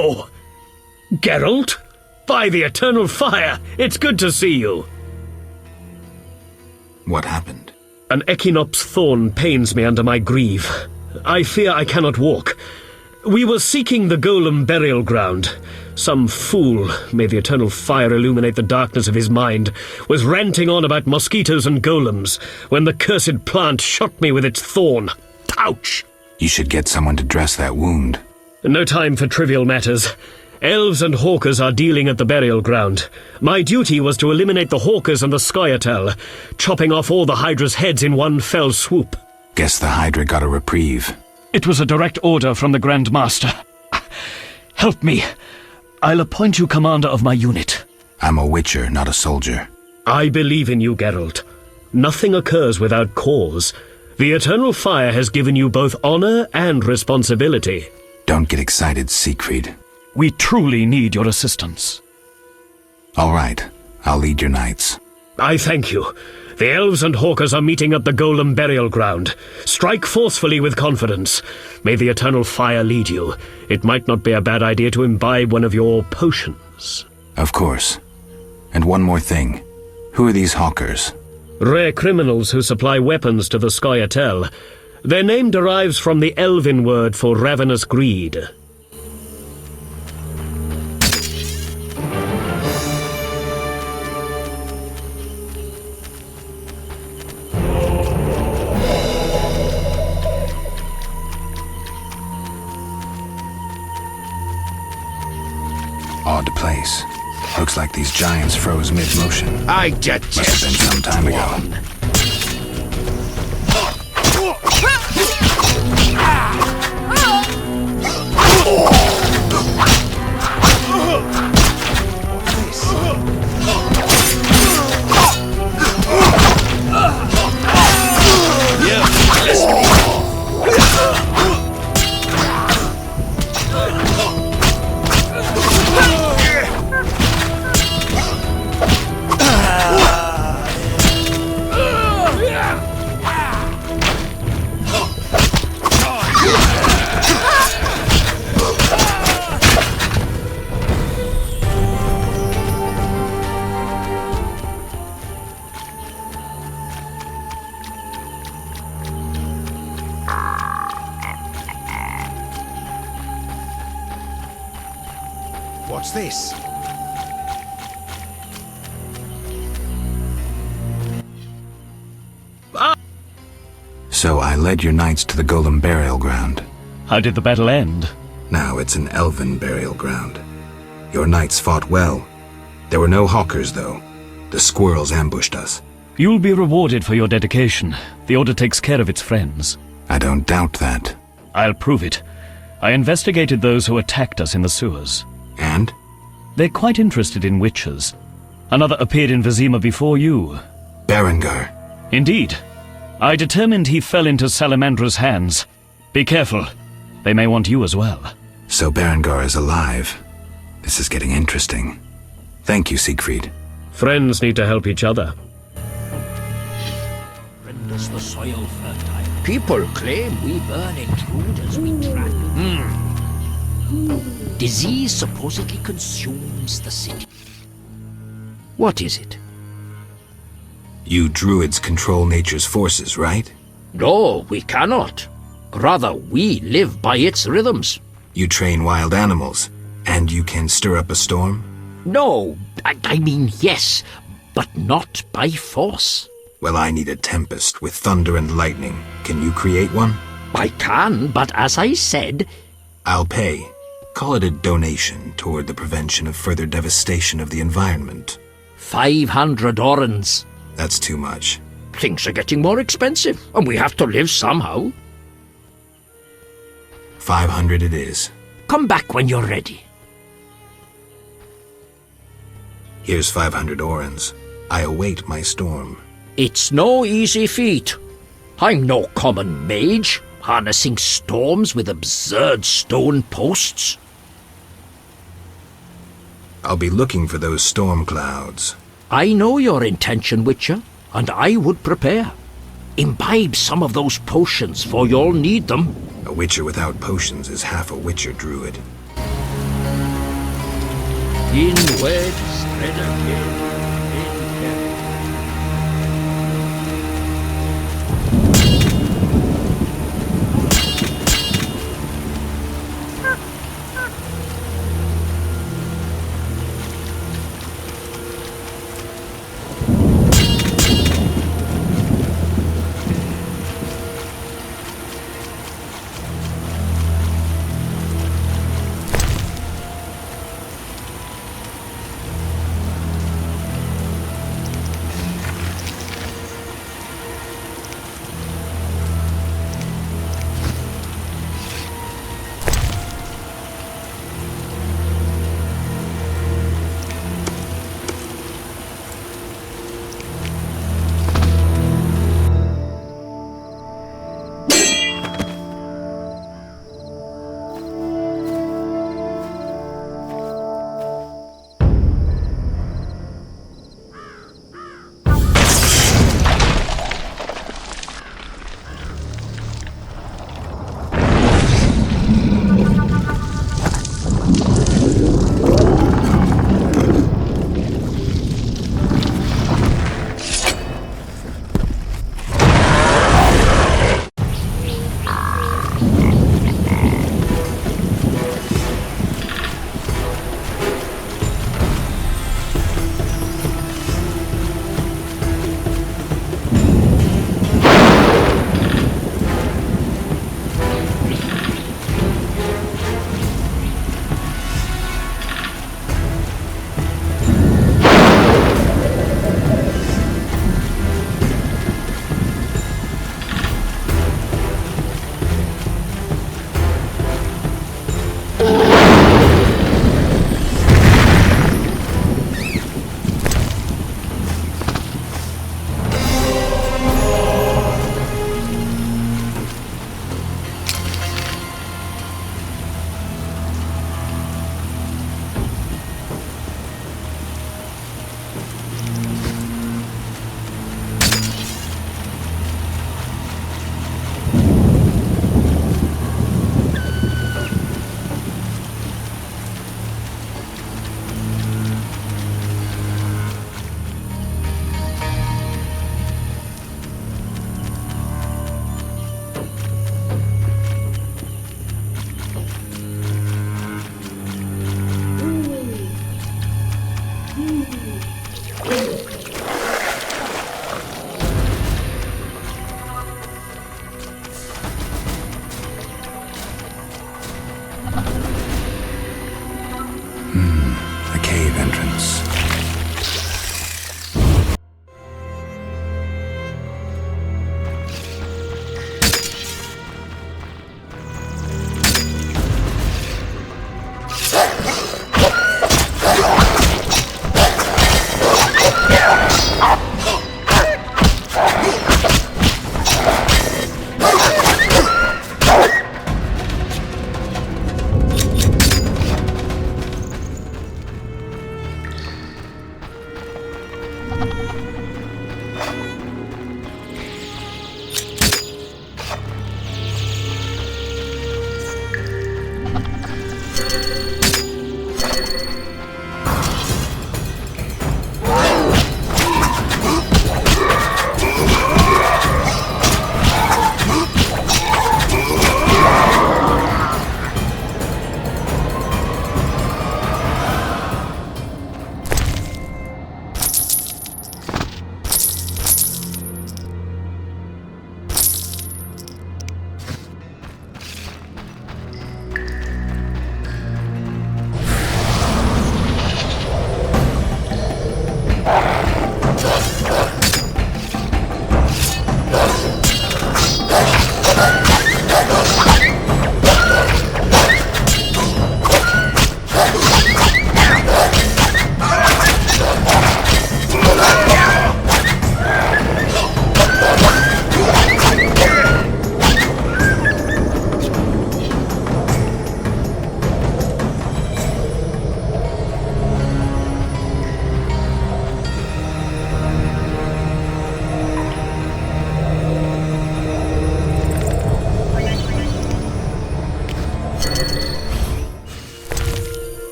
Oh! Geralt? By the eternal fire, it's good to see you. What happened? An Echinop's thorn pains me under my greave. I fear I cannot walk. We were seeking the golem burial ground. Some fool, may the eternal fire illuminate the darkness of his mind, was ranting on about mosquitoes and golems when the cursed plant shot me with its thorn. Ouch! You should get someone to dress that wound. No time for trivial matters. Elves and hawkers are dealing at the burial ground. My duty was to eliminate the hawkers and the Scoia'tael, chopping off all the Hydra's heads in one fell swoop. Guess the Hydra got a reprieve. It was a direct order from the Grand Master. Help me. I'll appoint you commander of my unit. I'm a witcher, not a soldier. I believe in you, Geralt. Nothing occurs without cause. The eternal fire has given you both honor and responsibility. Don't get excited, Siegfried. We truly need your assistance. All right, I'll lead your knights. I thank you. The elves and hawkers are meeting at the golem burial ground. Strike forcefully with confidence. May the eternal fire lead you. It might not be a bad idea to imbibe one of your potions. Of course. And one more thing. Who are these hawkers? Rare criminals who supply weapons to the Scoia'tael. Their name derives from the elven word for ravenous greed. Odd place. Looks like these giants froze mid-motion. I detest Must have been some time ago. What's this? So I led your knights to the golem burial ground. How did the battle end? Now it's an elven burial ground. Your knights fought well. There were no hawkers, though. The squirrels ambushed us. You'll be rewarded for your dedication. The Order takes care of its friends. I don't doubt that. I'll prove it. I investigated those who attacked us in the sewers. And? They're quite interested in witches. Another appeared in Vizima before you. Berengar. Indeed. I determined he fell into Salamandra's hands. Be careful. They may want you as well. So Berengar is alive. This is getting interesting. Thank you, Siegfried. Friends need to help each other. Renders the soil fertile. People claim We burn intruders we track. Disease supposedly consumes the city. What is it? You druids control nature's forces, right? No, we cannot. Rather, we live by its rhythms. You train wild animals, and you can stir up a storm? No, I mean yes, but not by force. Well, I need a tempest with thunder and lightning. Can you create one? I can, but as I said... I'll pay. Call it a donation toward the prevention of further devastation of the environment. 500 orens. That's too much. Things are getting more expensive, and we have to live somehow. 500 it is. Come back when you're ready. Here's 500 orens. I await my storm. It's no easy feat. I'm no common mage, harnessing storms with absurd stone posts. I'll be looking for those storm clouds. I know your intention, Witcher, and I would prepare. Imbibe some of those potions, for you'll need them. A witcher without potions is half a witcher druid. In wed, spread again, in heaven.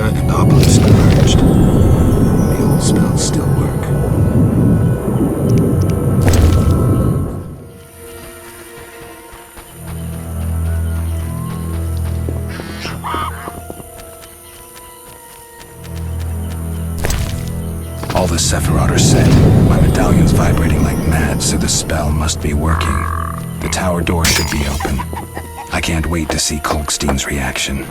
aura and obelisk merged. The old spells still work. All the Sephiroth are set. My medallion's vibrating like mad, so the spell must be working. The tower door should be open. I can't wait to see Kolkstein's reaction.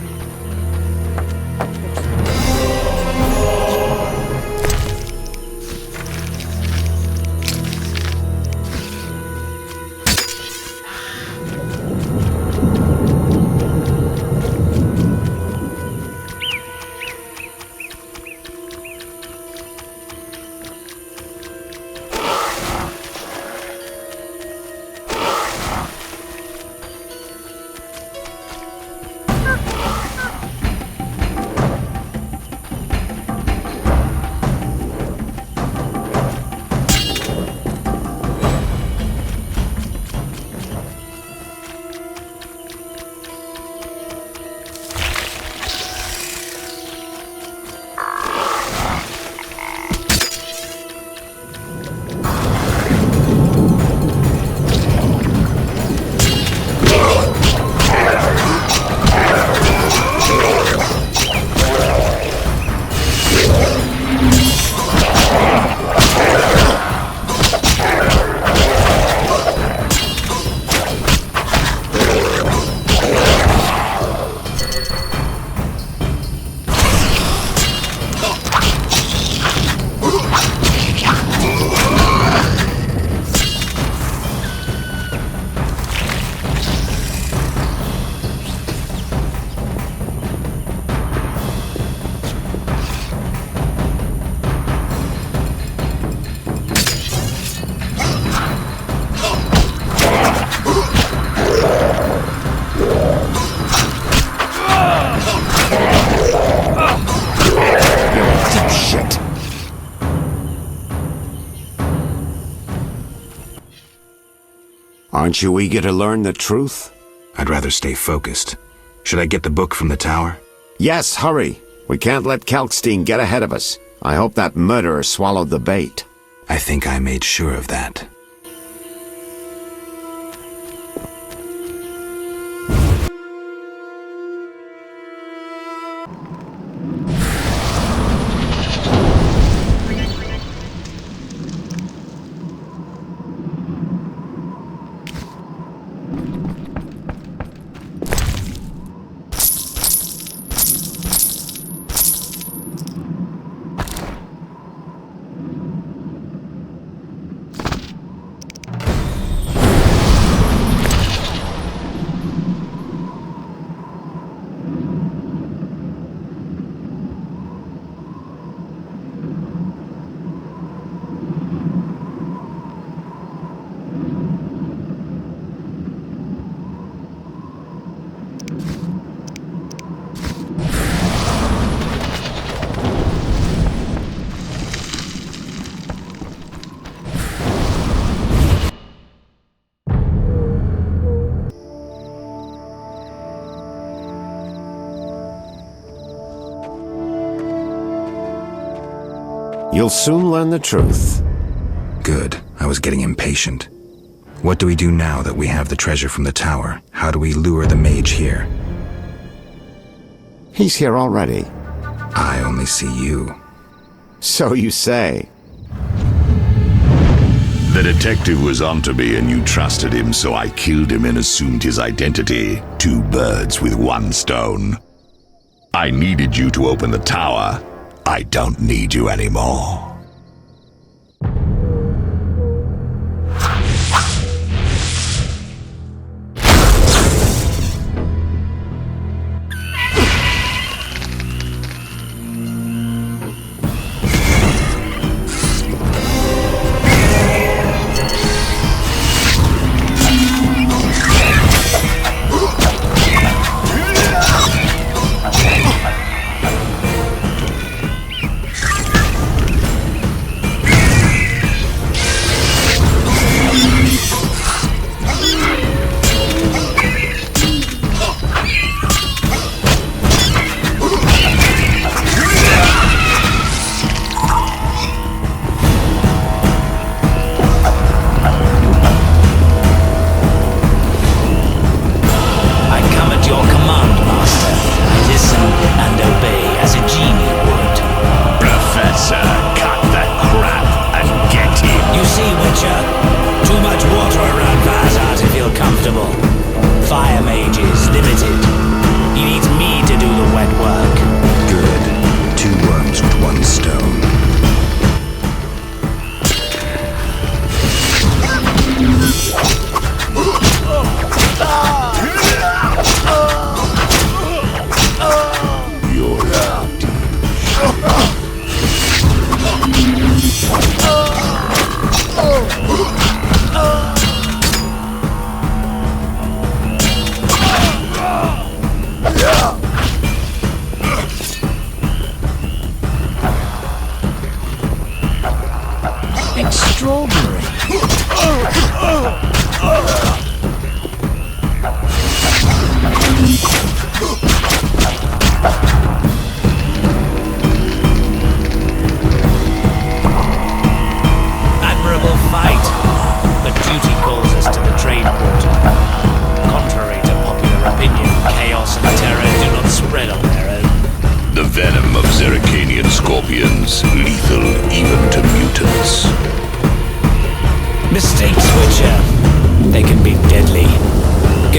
Aren't you eager to learn the truth? I'd rather stay focused. Should I get the book from the tower? Yes, hurry. We can't let Kalkstein get ahead of us. I hope that murderer swallowed the bait. I think I made sure of that. You'll soon learn the truth. Good. I was getting impatient. What do we do now that we have the treasure from the tower? How do we lure the mage here? He's here already. I only see you. So you say. The detective was onto me and you trusted him, so I killed him and assumed his identity. 2 birds with 1 stone. I needed you to open the tower. I don't need you anymore.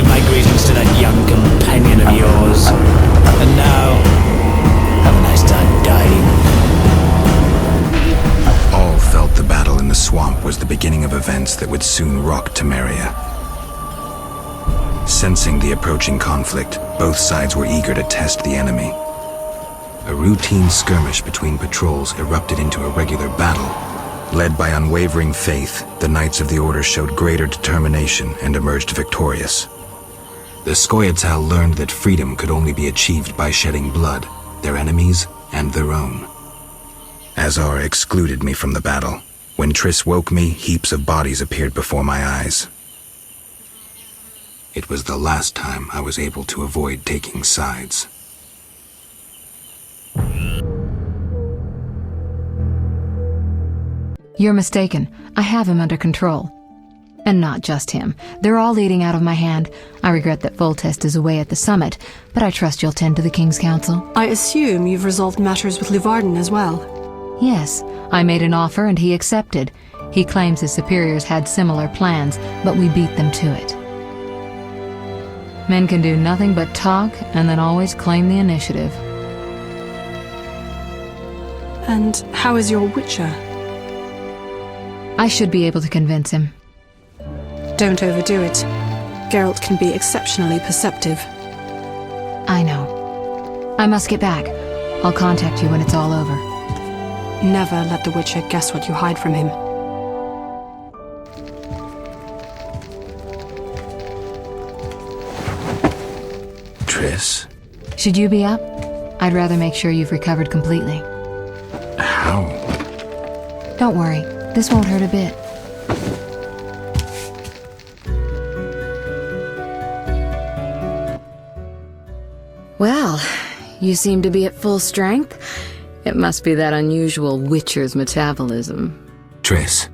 give my greetings to that young companion of yours. And now, have a nice time dying. All felt the battle in the swamp was the beginning of events that would soon rock Temeria. Sensing the approaching conflict, both sides were eager to test the enemy. A routine skirmish between patrols erupted into a regular battle. Led by unwavering faith, the Knights of the Order showed greater determination and emerged victorious. The Scoia'tael learned that freedom could only be achieved by shedding blood, their enemies and their own. Azar excluded me from the battle. When Triss woke me, heaps of bodies appeared before my eyes. It was the last time I was able to avoid taking sides. You're mistaken. I have him under control. And not just him. They're all leading out of my hand. I regret that Voltest is away at the summit, but I trust you'll tend to the King's Council. I assume you've resolved matters with Luvarden as well. Yes, I made an offer and he accepted. He claims his superiors had similar plans, but we beat them to it. Men can do nothing but talk and then always claim the initiative. And how is your Witcher? I should be able to convince him. Don't overdo it. Geralt can be exceptionally perceptive. I know. I must get back. I'll contact you when it's all over. Never let the Witcher guess what you hide from him. Triss? Should you be up? I'd rather make sure you've recovered completely. How? Don't worry. This won't hurt a bit. Well, you seem to be at full strength. It must be that unusual Witcher's metabolism. Triss,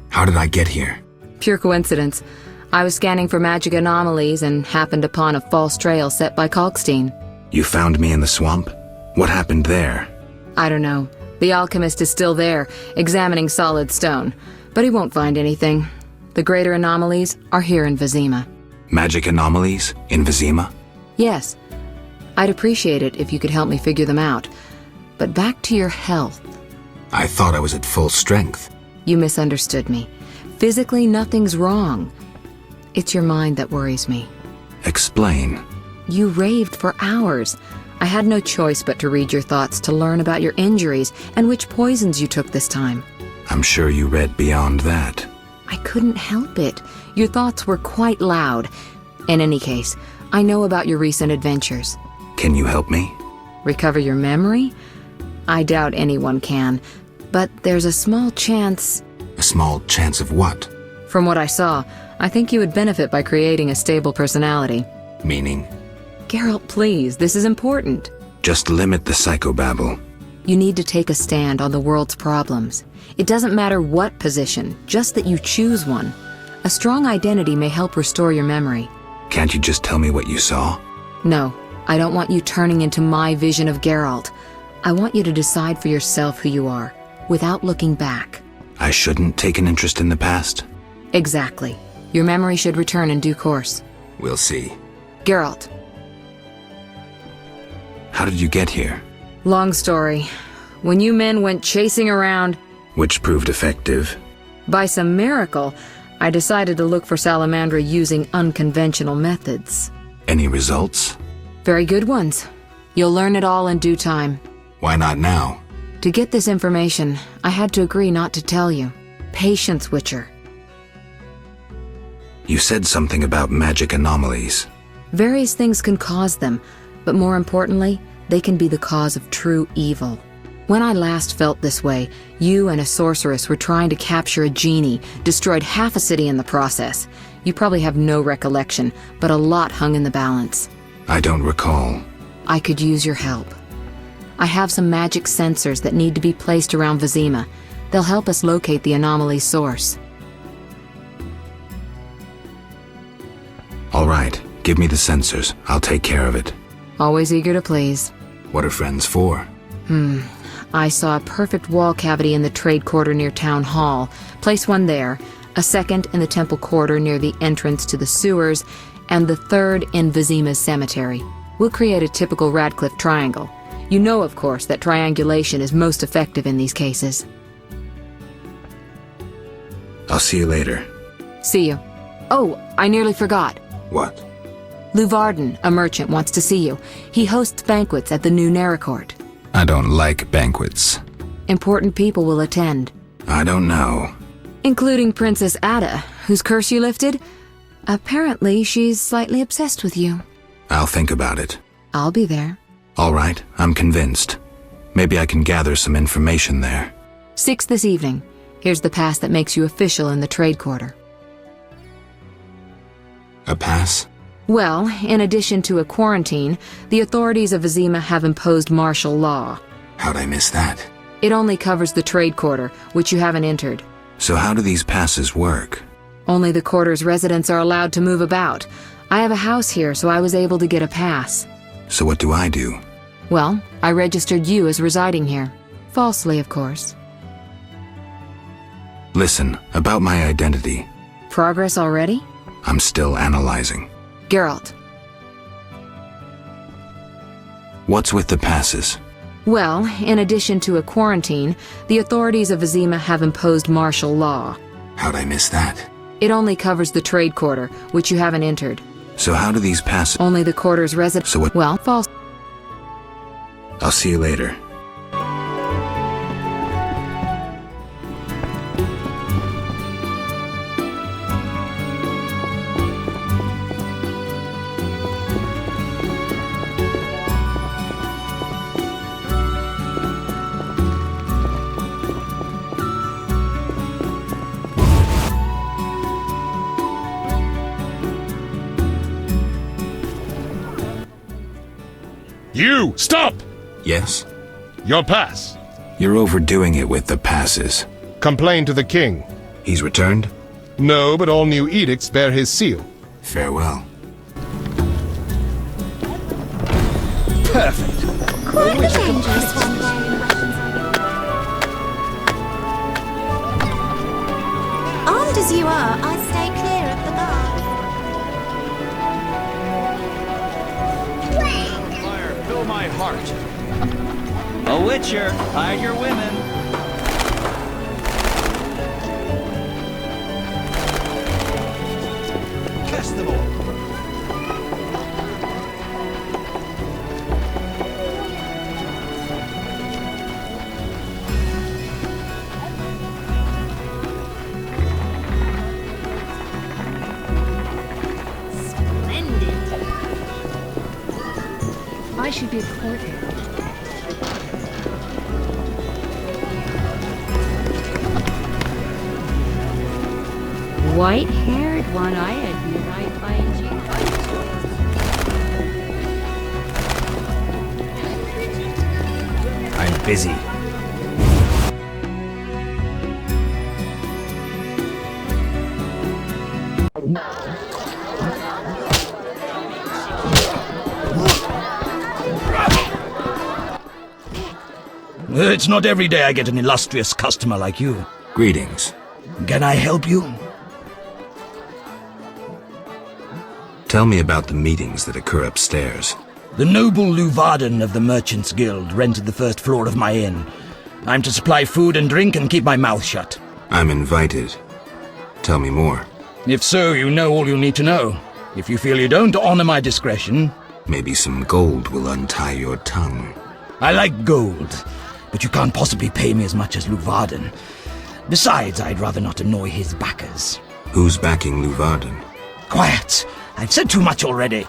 how did I get here? Pure coincidence. I was scanning for magic anomalies and happened upon a false trail set by Kalkstein. You found me in the swamp? What happened there? I don't know. The alchemist is still there, examining solid stone. But he won't find anything. The greater anomalies are here in Vizima. Magic anomalies? In Vizima? Yes. I'd appreciate it if you could help me figure them out. But back to your health. I thought I was at full strength. You misunderstood me. Physically, nothing's wrong. It's your mind that worries me. Explain. You raved for hours. I had no choice but to read your thoughts to learn about your injuries and which poisons you took this time. I'm sure you read beyond that. I couldn't help it. Your thoughts were quite loud. In any case, I know about your recent adventures. Can you help me? Recover your memory? I doubt anyone can. But there's a small chance... A small chance of what? From what I saw, I think you would benefit by creating a stable personality. Meaning? Geralt, please, this is important. Just limit the psychobabble. You need to take a stand on the world's problems. It doesn't matter what position, just that you choose one. A strong identity may help restore your memory. Can't you just tell me what you saw? No, I don't want you turning into my vision of Geralt. I want you to decide for yourself who you are, without looking back. I shouldn't take an interest in the past? Exactly. Your memory should return in due course. We'll see. Geralt. How did you get here? Long story. When you men went chasing around... Which proved effective. By some miracle, I decided to look for Salamandra using unconventional methods. Any results? Very good ones. You'll learn it all in due time. Why not now? To get this information, I had to agree not to tell you. Patience, Witcher. You said something about magic anomalies. Various things can cause them, but more importantly, they can be the cause of true evil. When I last felt this way, you and a sorceress were trying to capture a genie, destroyed half a city in the process. You probably have no recollection, but a lot hung in the balance. I don't recall. I could use your help. I have some magic sensors that need to be placed around Vizima. They'll help us locate the anomaly's source. All right, give me the sensors. I'll take care of it. Always eager to please. What are friends for? I saw a perfect wall cavity in the trade quarter near Town Hall. Place one there, a second in the temple quarter near the entrance to the sewers, and the third in Vizima's cemetery. We'll create a typical Radcliffe triangle. You know, of course, that triangulation is most effective in these cases. I'll see you later. See you. Oh, I nearly forgot. What? Luvarden, a merchant, wants to see you. He hosts banquets at the new Neracourt. I don't like banquets. Important people will attend. I don't know. Including Princess Ada, whose curse you lifted. Apparently, she's slightly obsessed with you. I'll think about it. I'll be there. All right, I'm convinced. Maybe I can gather some information there. 6 this evening. Here's the pass that makes you official in the trade quarter. A pass? Well, in addition to a quarantine, the authorities of Vizima have imposed martial law. How'd I miss that? It only covers the trade quarter, which you haven't entered. So how do these passes work? Only the quarter's residents are allowed to move about. I have a house here, so I was able to get a pass. So what do I do? Well, I registered you as residing here. Falsely, of course. Listen, about my identity. Progress already? I'm still analyzing. Geralt. What's with the passes? Well, in addition to a quarantine, the authorities of Vizima have imposed martial law. How'd I miss that? It only covers the trade quarter, which you haven't entered. So how do these passes... Only the quarter's residents... So what... Well, false... I'll see you later. You! Stop! Yes? Your pass. You're overdoing it with the passes. Complain to the king. He's returned? No, but all new edicts bear his seal. Farewell. Perfect. Quite the dangerous one wearing weapons. Armed as you are, I stay clear of the guard. Fire, fill my heart. A witcher, hide your women. Cast them all. Splendid. I should be a court here. White-haired one, I admit I find you. I'm busy. It's not every day I get an illustrious customer like you. Greetings. Can I help you? Tell me about the meetings that occur upstairs. The noble Luvarden of the Merchants Guild rented the first floor of my inn. I'm to supply food and drink and keep my mouth shut. I'm invited. Tell me more. If so, you know all you need to know. If you feel you don't honor my discretion... Maybe some gold will untie your tongue. I like gold, but you can't possibly pay me as much as Luvarden. Besides, I'd rather not annoy his backers. Who's backing Luvarden? Quiet! I've said too much already.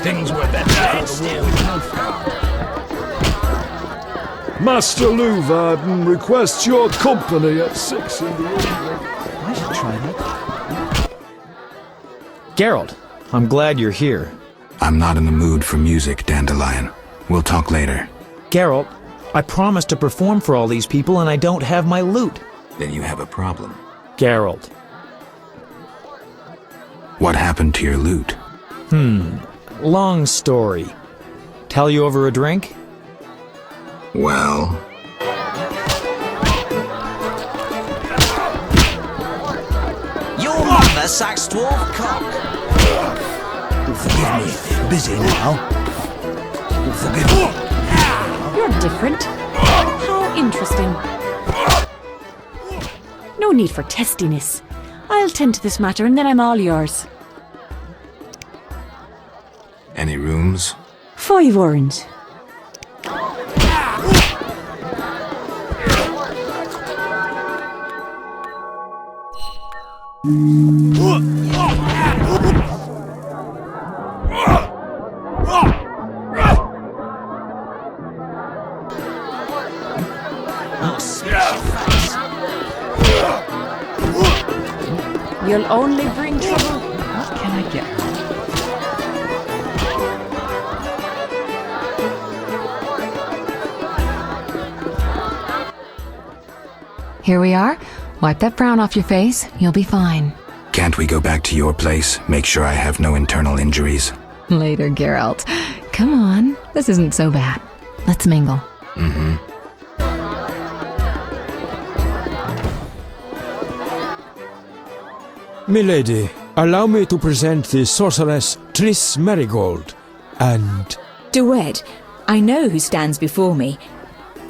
Things were better before the war with Nilfgaard. Master Luvarden requests your company at 6 in the evening. I should try that. Geralt, I'm glad you're here. I'm not in the mood for music, Dandelion. We'll talk later. Geralt, I promised to perform for all these people and I don't have my lute. Then you have a problem. Geralt. What happened to your lute? Long story. Tell you over a drink? Well... Your mother sucks 12 cock. Forgive me. Busy now. Forgive me. You're different. How interesting. No need for testiness. I'll tend to this matter and then I'm all yours. Any rooms? 5 orange. You'll only bring trouble. What can I get her? Here we are. Wipe that frown off your face. You'll be fine. Can't we go back to your place? Make sure I have no internal injuries. Later, Geralt. Come on. This isn't so bad. Let's mingle. Mm-hmm. Milady, allow me to present the sorceress Triss Merigold, and... Duet, I know who stands before me.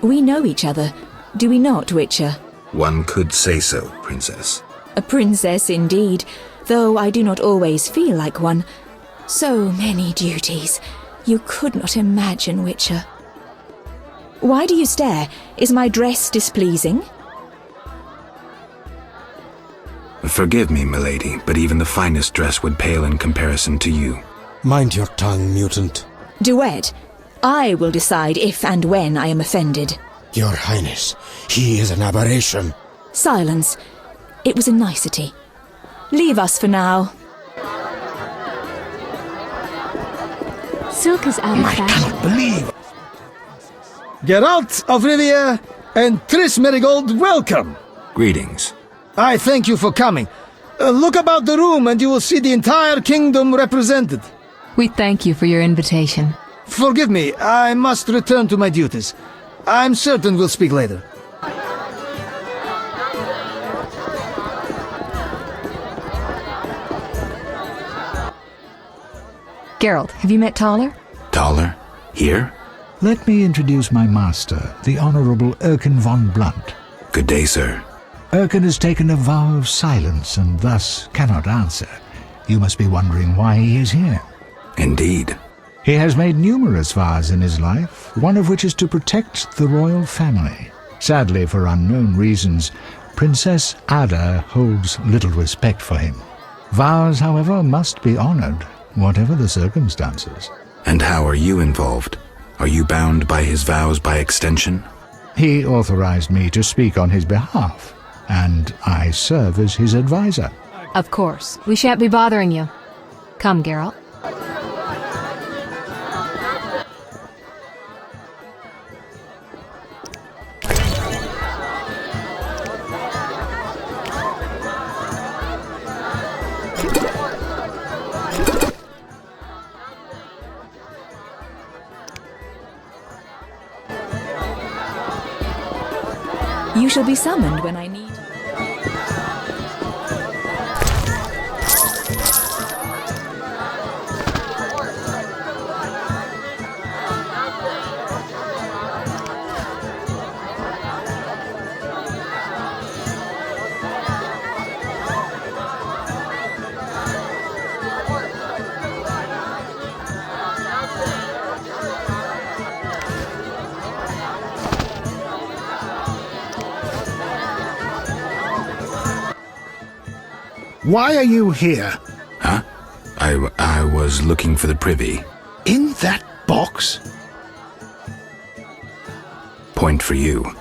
We know each other, do we not, Witcher? One could say so, Princess. A princess indeed, though I do not always feel like one. So many duties. You could not imagine, Witcher. Why do you stare? Is my dress displeasing? Forgive me, milady, but even the finest dress would pale in comparison to you. Mind your tongue, mutant. Duet, I will decide if and when I am offended. Your Highness, he is an aberration. Silence. It was a nicety. Leave us for now. Silk is out of fashion. I cannot believe. Geralt of Rivia and Triss Merigold, welcome. Greetings. I thank you for coming. Look about the room and you will see the entire kingdom represented. We thank you for your invitation. Forgive me, I must return to my duties. I'm certain we'll speak later. Geralt, have you met Taller? Taller? Here? Let me introduce my master, the Honourable Erkin von Blunt. Good day, sir. Erkin has taken a vow of silence and thus cannot answer. You must be wondering why he is here. Indeed. He has made numerous vows in his life, one of which is to protect the royal family. Sadly, for unknown reasons, Princess Ada holds little respect for him. Vows, however, must be honoured, whatever the circumstances. And how are you involved? Are you bound by his vows by extension? He authorized me to speak on his behalf, and I serve as his advisor. Of course. We shan't be bothering you. Come, Geralt. You shall be summoned when I need you. Why are you here? Huh? I was looking for the privy. In that box? Point for you.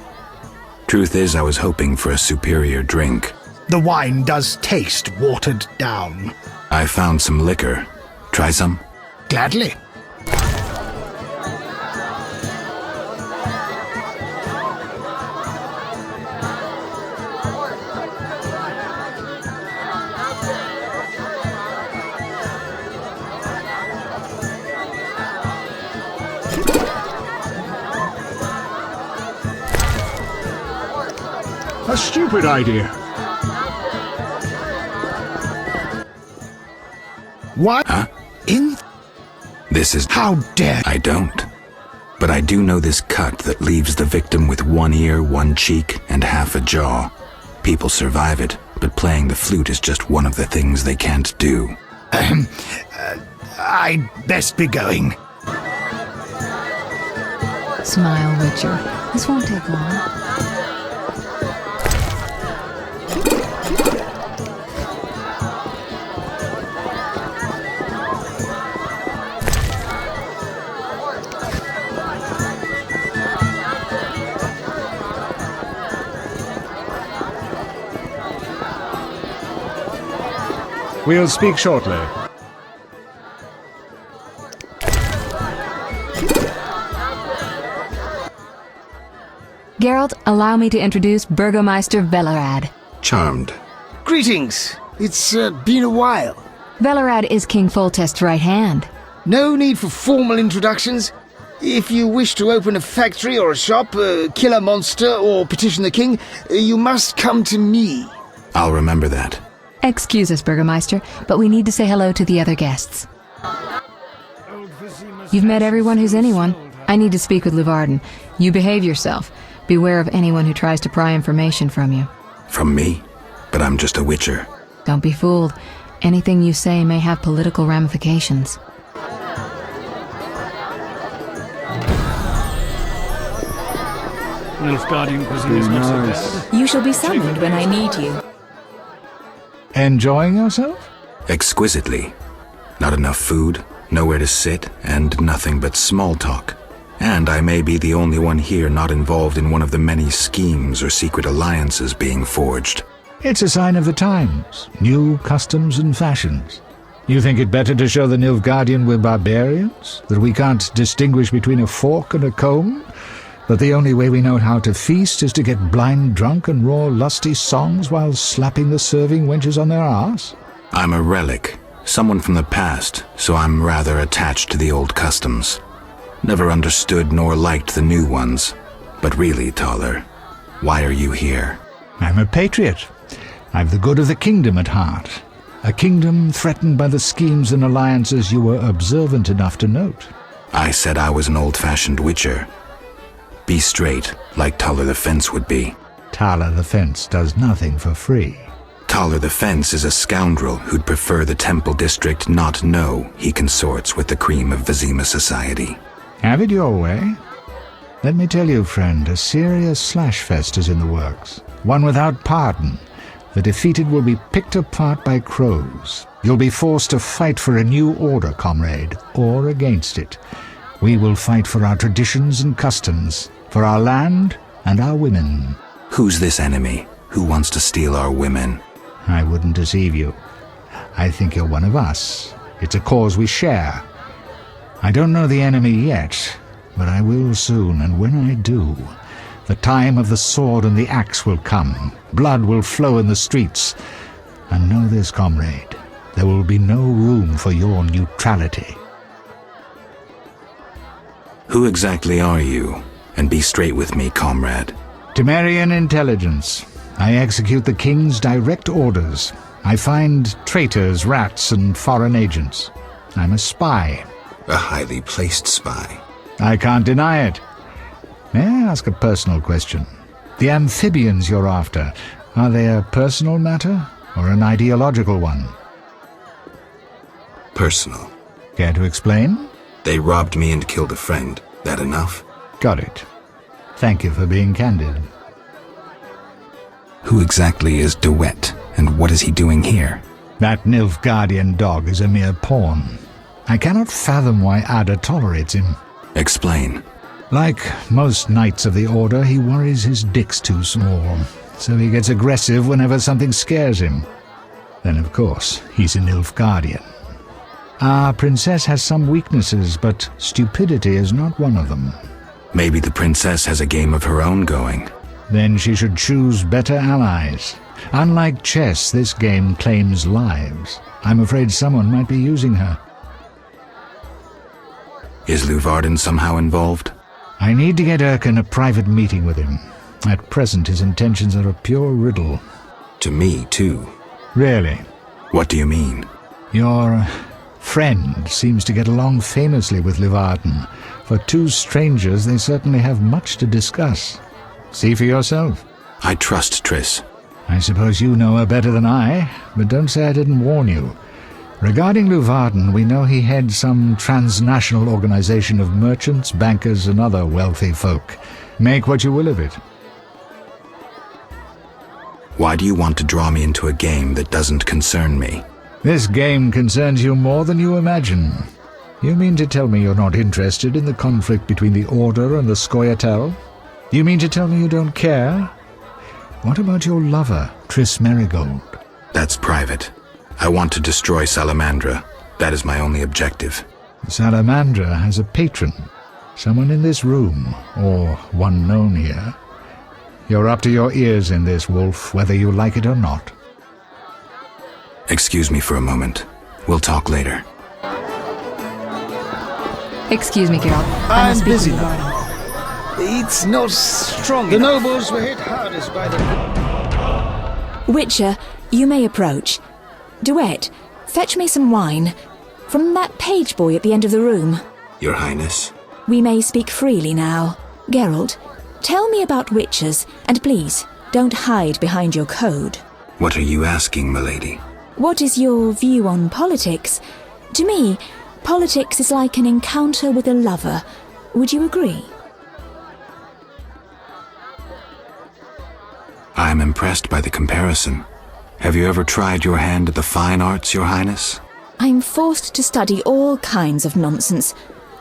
Truth is, I was hoping for a superior drink. The wine does taste watered down. I found some liquor. Try some? Gladly. A stupid idea. What? Huh? In This is... How dare... I don't. But I do know this cut that leaves the victim with one ear, one cheek, and half a jaw. People survive it, but playing the flute is just one of the things they can't do. I'd best be going. Smile, Witcher. This won't take long. We'll speak shortly. Geralt, allow me to introduce Burgomeister Velerad. Charmed. Greetings. It's been a while. Velerad is King Foltest's right hand. No need for formal introductions. If you wish to open a factory or a shop, kill a monster, or petition the king, you must come to me. I'll remember that. Excuse us, Burgomeister, but we need to say hello to the other guests. You've met everyone who's anyone. I need to speak with Luvarden. You behave yourself. Beware of anyone who tries to pry information from you. From me? But I'm just a witcher. Don't be fooled. Anything you say may have political ramifications. You shall be summoned when I need you. Enjoying yourself? Exquisitely. Not enough food, nowhere to sit, and nothing but small talk. And I may be the only one here not involved in one of the many schemes or secret alliances being forged. It's a sign of the times. New customs and fashions. You think it better to show the Nilfgaardian we're barbarians? That we can't distinguish between a fork and a comb? That the only way we know how to feast is to get blind drunk and roar lusty songs while slapping the serving wenches on their arse? I'm a relic, someone from the past, so I'm rather attached to the old customs. Never understood nor liked the new ones. But really, Taller, why are you here? I'm a patriot. I've the good of the kingdom at heart. A kingdom threatened by the schemes and alliances you were observant enough to note. I said I was an old-fashioned witcher. Be straight, like Taller the Fence would be. Taller the Fence does nothing for free. Taller the Fence is a scoundrel who'd prefer the Temple District not know he consorts with the cream of Vizima society. Have it your way. Let me tell you, friend, a serious slashfest is in the works. One without pardon. The defeated will be picked apart by crows. You'll be forced to fight for a new order, comrade, or against it. We will fight for our traditions and customs, for our land and our women. Who's this enemy? Who wants to steal our women? I wouldn't deceive you. I think you're one of us. It's a cause we share. I don't know the enemy yet, but I will soon, and when I do, the time of the sword and the axe will come. Blood will flow in the streets. And know this, comrade, there will be no room for your neutrality. Who exactly are you? And be straight with me, comrade. Temerian intelligence. I execute the king's direct orders. I find traitors, rats, and foreign agents. I'm a spy. A highly placed spy. I can't deny it. May I ask a personal question? The amphibians you're after, are they a personal matter or an ideological one? Personal. Care to explain? They robbed me and killed a friend. That enough? Got it. Thank you for being candid. Who exactly is DeWitt, and what is he doing here? That Nilfgaardian dog is a mere pawn. I cannot fathom why Ada tolerates him. Explain. Like most knights of the Order, he worries his dick's too small, so he gets aggressive whenever something scares him. Then, of course, he's a Nilfgaardian. Our princess has some weaknesses, but stupidity is not one of them. Maybe the princess has a game of her own going. Then she should choose better allies. Unlike chess, this game claims lives. I'm afraid someone might be using her. Is Luvarden somehow involved? I need to get Erkin a private meeting with him. At present, his intentions are a pure riddle. To me, too. Really? What do you mean? You're friend seems to get along famously with Leeuwarden. For two strangers, they certainly have much to discuss. See for yourself. I trust Triss. I suppose you know her better than I, but don't say I didn't warn you. Regarding Leeuwarden, we know he heads some transnational organization of merchants, bankers, and other wealthy folk. Make what you will of it. Why do you want to draw me into a game that doesn't concern me? This game concerns you more than you imagine. You mean to tell me you're not interested in the conflict between the Order and the Scoia'tael? You mean to tell me you don't care? What about your lover, Triss Merigold? That's private. I want to destroy Salamandra. That is my only objective. Salamandra has a patron. Someone in this room, or one known here. You're up to your ears in this, Wolf, whether you like it or not. Excuse me for a moment. We'll talk later. Excuse me, Geralt. I'm busy now. It's not strong. The nobles were hit hardest by the... Witcher, you may approach. Duet, fetch me some wine. From that page boy at the end of the room. Your Highness? We may speak freely now. Geralt, tell me about witchers, and please, don't hide behind your code. What are you asking, milady? What is your view on politics? To me, politics is like an encounter with a lover. Would you agree? I'm impressed by the comparison. Have you ever tried your hand at the fine arts, Your Highness? I'm forced to study all kinds of nonsense,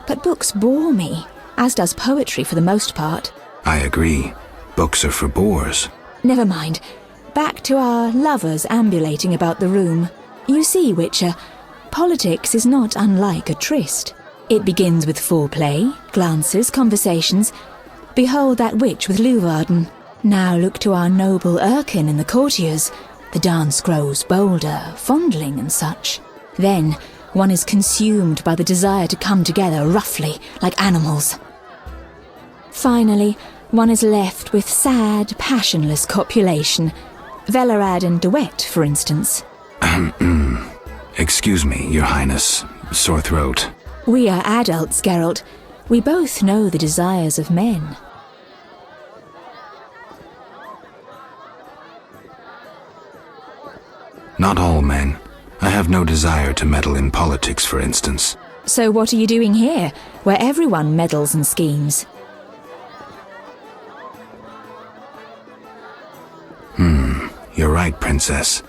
but books bore me, as does poetry for the most part. I agree. Books are for bores. Never mind. Back to our lovers ambulating about the room. You see, Witcher, politics is not unlike a tryst. It begins with foreplay, glances, conversations. Behold that witch with Leeuwarden. Now look to our noble Erkin and the courtiers. The dance grows bolder, fondling and such. Then one is consumed by the desire to come together roughly, like animals. Finally, one is left with sad, passionless copulation. Velerad and Duet, for instance. Excuse me, Your Highness. Sore throat. We are adults, Geralt. We both know the desires of men. Not all men. I have no desire to meddle in politics, for instance. So what are you doing here, where everyone meddles and schemes? You're right, Princess.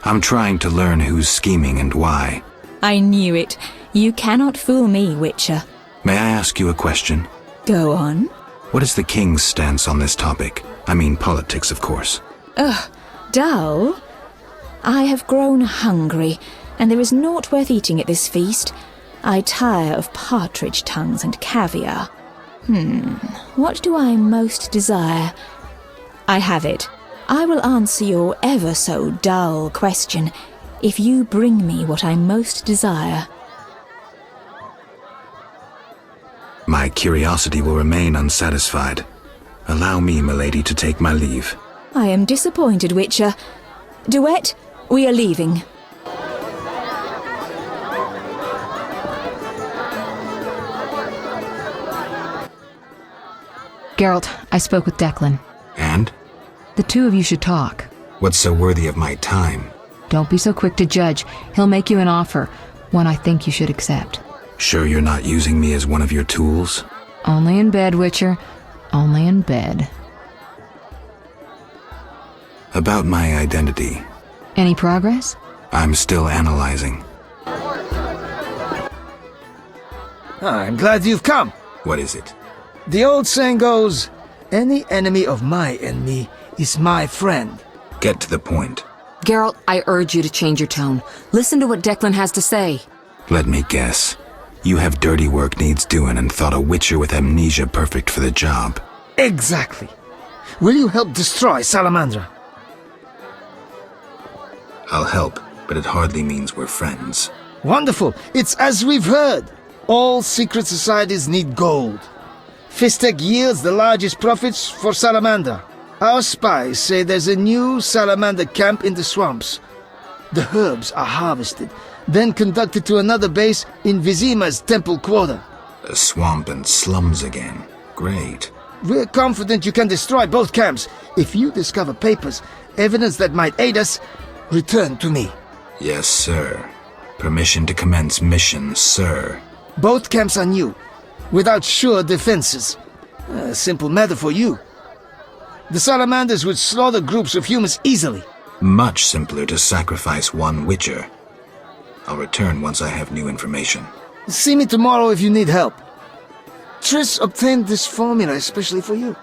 I'm trying to learn who's scheming and why. I knew it. You cannot fool me, Witcher. May I ask you a question? Go on. What is the king's stance on this topic? I mean politics, of course. Ugh, dull? I have grown hungry, and there is naught worth eating at this feast. I tire of partridge tongues and caviar. What do I most desire? I have it. I will answer your ever so dull question if you bring me what I most desire. My curiosity will remain unsatisfied. Allow me, milady, to take my leave. I am disappointed, Witcher. Duet, we are leaving. Geralt, I spoke with Declan. And? The two of you should talk. What's so worthy of my time? Don't be so quick to judge. He'll make you an offer, one I think you should accept. Sure you're not using me as one of your tools? Only in bed, Witcher. Only in bed. About my identity. Any progress? I'm still analyzing. I'm glad you've come. What is it? The old saying goes, any enemy of my enemy is my friend. Get to the point. Geralt, I urge you to change your tone. Listen to what Declan has to say. Let me guess. You have dirty work needs doing and thought a witcher with amnesia perfect for the job. Exactly. Will you help destroy Salamandra? I'll help, but it hardly means we're friends. Wonderful. It's as we've heard. All secret societies need gold. Fistek yields the largest profits for Salamander. Our spies say there's a new Salamander camp in the swamps. The herbs are harvested, then conducted to another base in Vizima's temple quarter. The swamp and slums again. Great. We're confident you can destroy both camps. If you discover papers, evidence that might aid us, return to me. Yes, sir. Permission to commence mission, sir. Both camps are new, without sure defenses. A simple matter for you. The salamanders would slaughter groups of humans easily. Much simpler to sacrifice one witcher. I'll return once I have new information. See me tomorrow if you need help. Triss obtained this formula especially for you.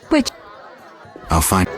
Which? I'll find...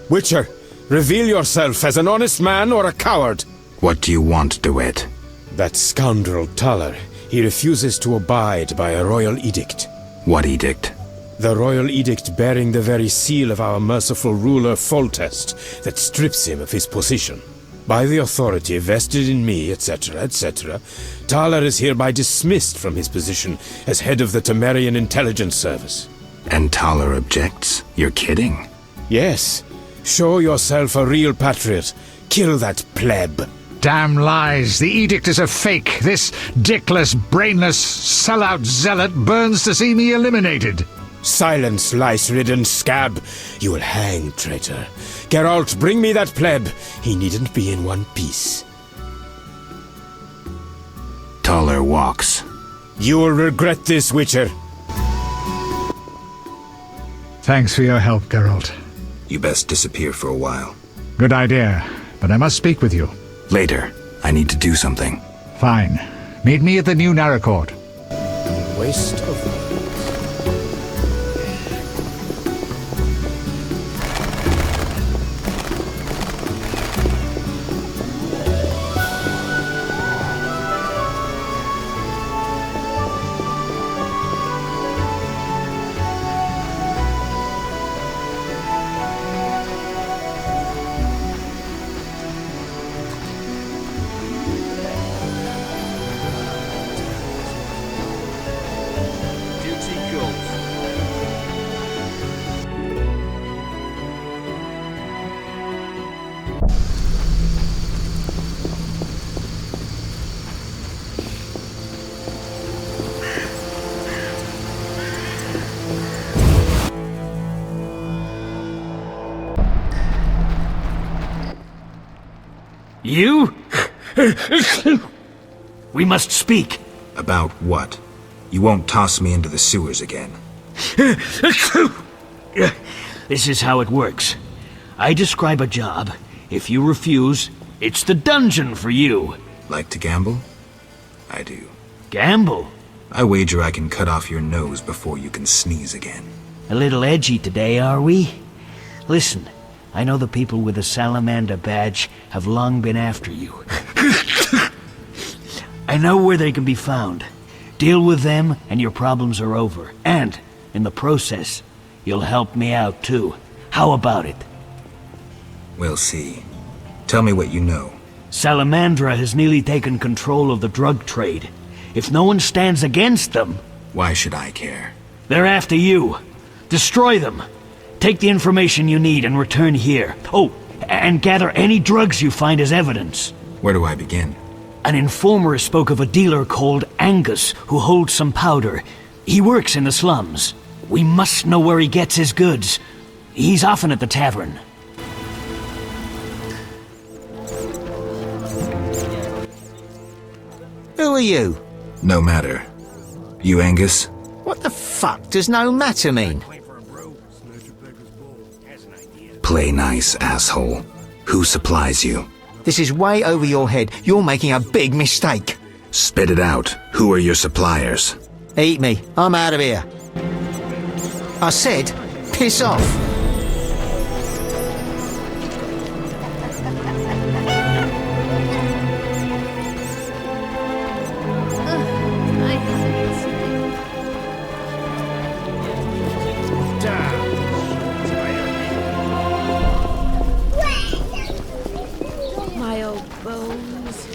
Witcher, reveal yourself as an honest man or a coward. What do you want, DeWitt? That scoundrel Taller. He refuses to abide by a royal edict. What edict? The royal edict bearing the very seal of our merciful ruler Foltest that strips him of his position. By the authority vested in me, etc., etc., Taller is hereby dismissed from his position as head of the Temerian Intelligence Service. And Taller objects? You're kidding? Yes. Show yourself a real patriot. Kill that pleb. Damn lies. The edict is a fake. This dickless, brainless, sellout zealot burns to see me eliminated. Silence, lice-ridden scab. You will hang, traitor. Geralt, bring me that pleb. He needn't be in one piece. Taller walks. You will regret this, Witcher. Thanks for your help, Geralt. You best disappear for a while. Good idea, but I must speak with you. Later. I need to do something. Fine. Meet me at the new Narracourt. Waste of words. You? We must speak. About what? You won't toss me into the sewers again. This is how it works. I describe a job. If you refuse, it's the dungeon for you. Like to gamble? I do. Gamble? I wager I can cut off your nose before you can sneeze again. A little edgy today, are we? Listen, I know the people with the salamander badge have long been after you. I know where they can be found. Deal with them and your problems are over. And, in the process, you'll help me out too. How about it? We'll see. Tell me what you know. Salamandra has nearly taken control of the drug trade. If no one stands against them... Why should I care? They're after you. Destroy them. Take the information you need and return here. Oh, and gather any drugs you find as evidence. Where do I begin? An informer spoke of a dealer called Angus who holds some powder. He works in the slums. We must know where he gets his goods. He's often at the tavern. Who are you? No matter. You Angus? What the fuck does no matter mean? Play nice, asshole. Who supplies you? This is way over your head. You're making a big mistake. Spit it out. Who are your suppliers? Eat me. I'm out of here. I said, piss off. My old bones.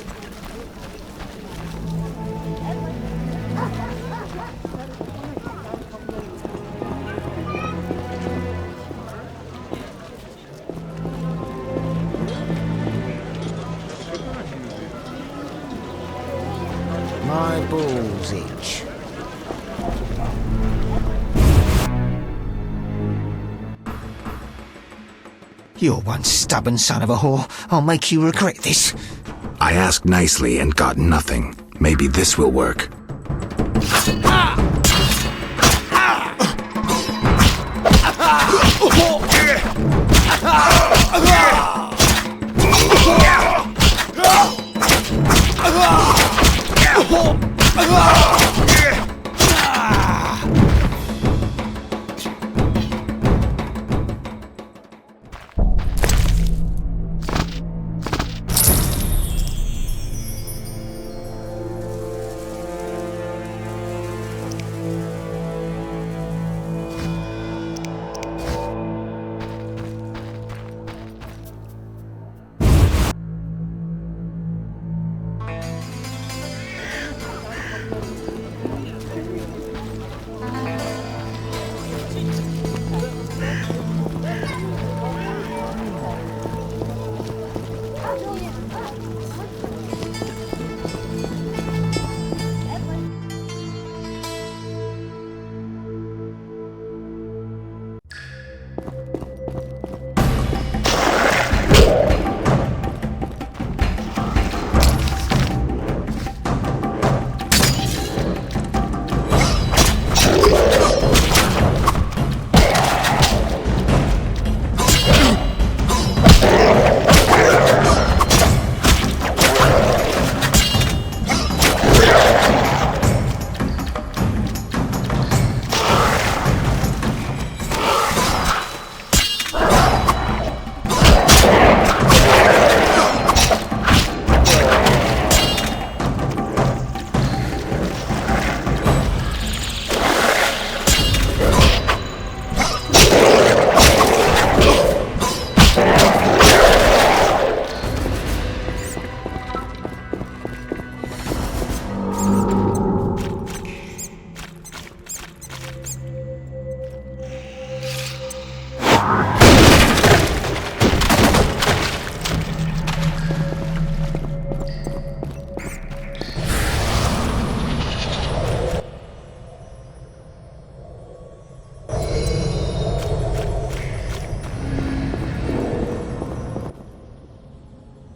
My balls itch. You're one stubborn son of a whore. I'll make you regret this. I asked nicely and got nothing. Maybe this will work.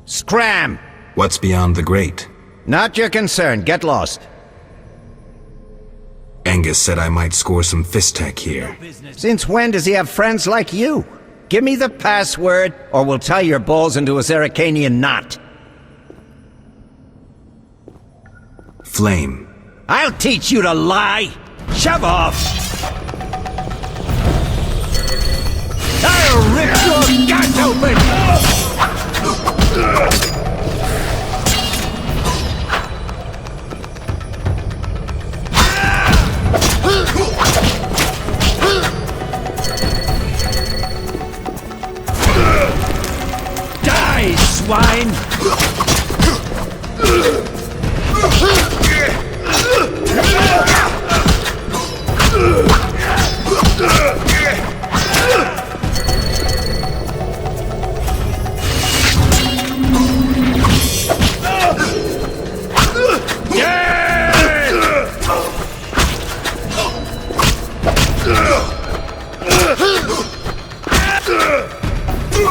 Scram! What's beyond the grate? Not your concern. Get lost. Angus said I might score some fist-tech here. Since when does he have friends like you? Give me the password, or we'll tie your balls into a Zeracanian knot. Flame. I'll teach you to lie! Shove off! I'll rip your guts open! Die, swine!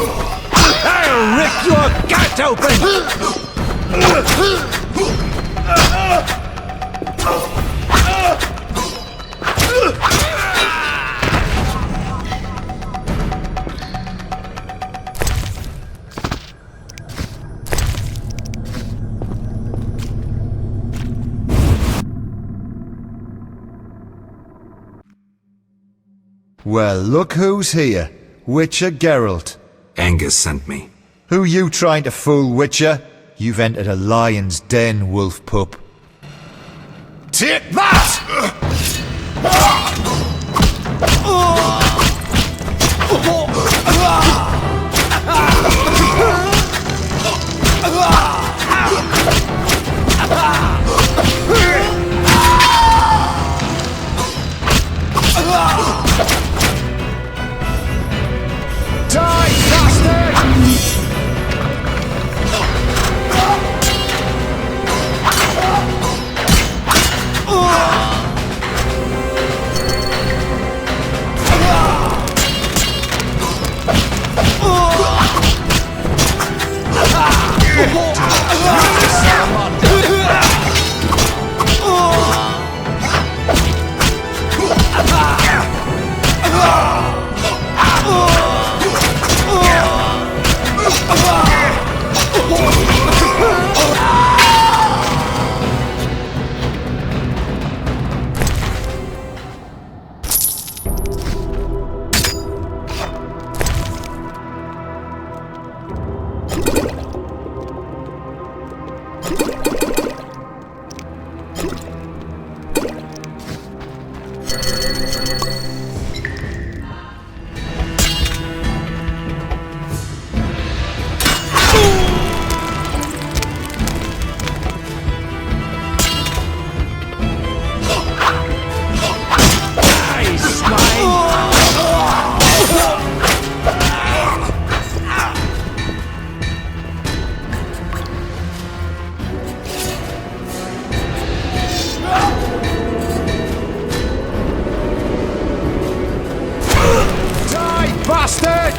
I'll rip your gut open! Well, look who's here. Witcher Geralt. Angus sent me. Who you trying to fool, Witcher? You've entered a lion's den, wolf pup. Take that! Die, bastard! Bastard!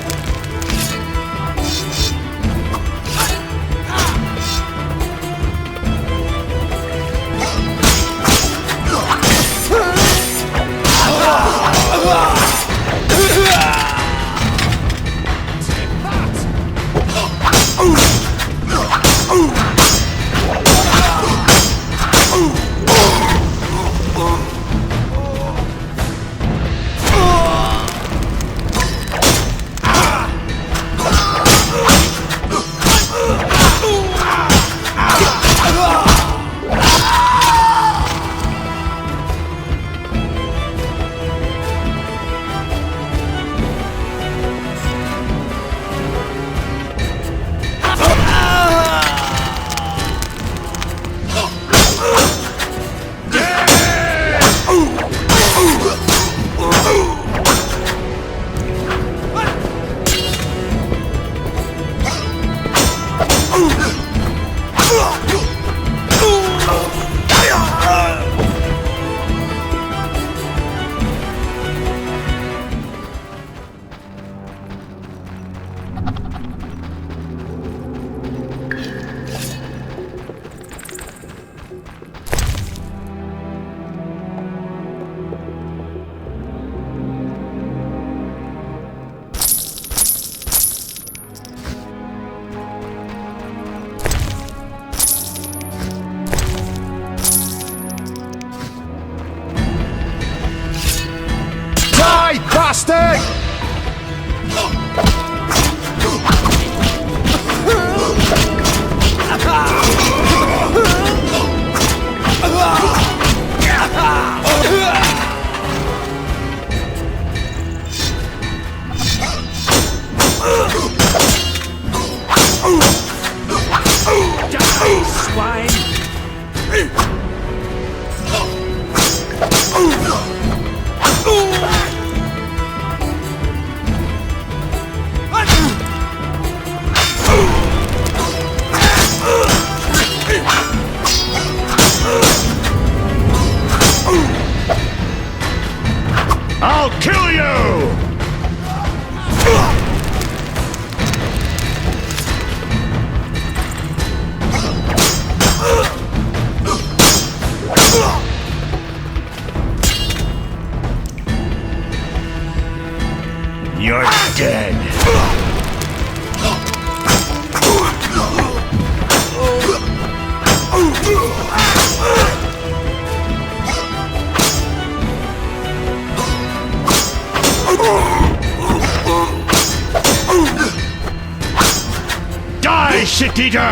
Die, shit-eater!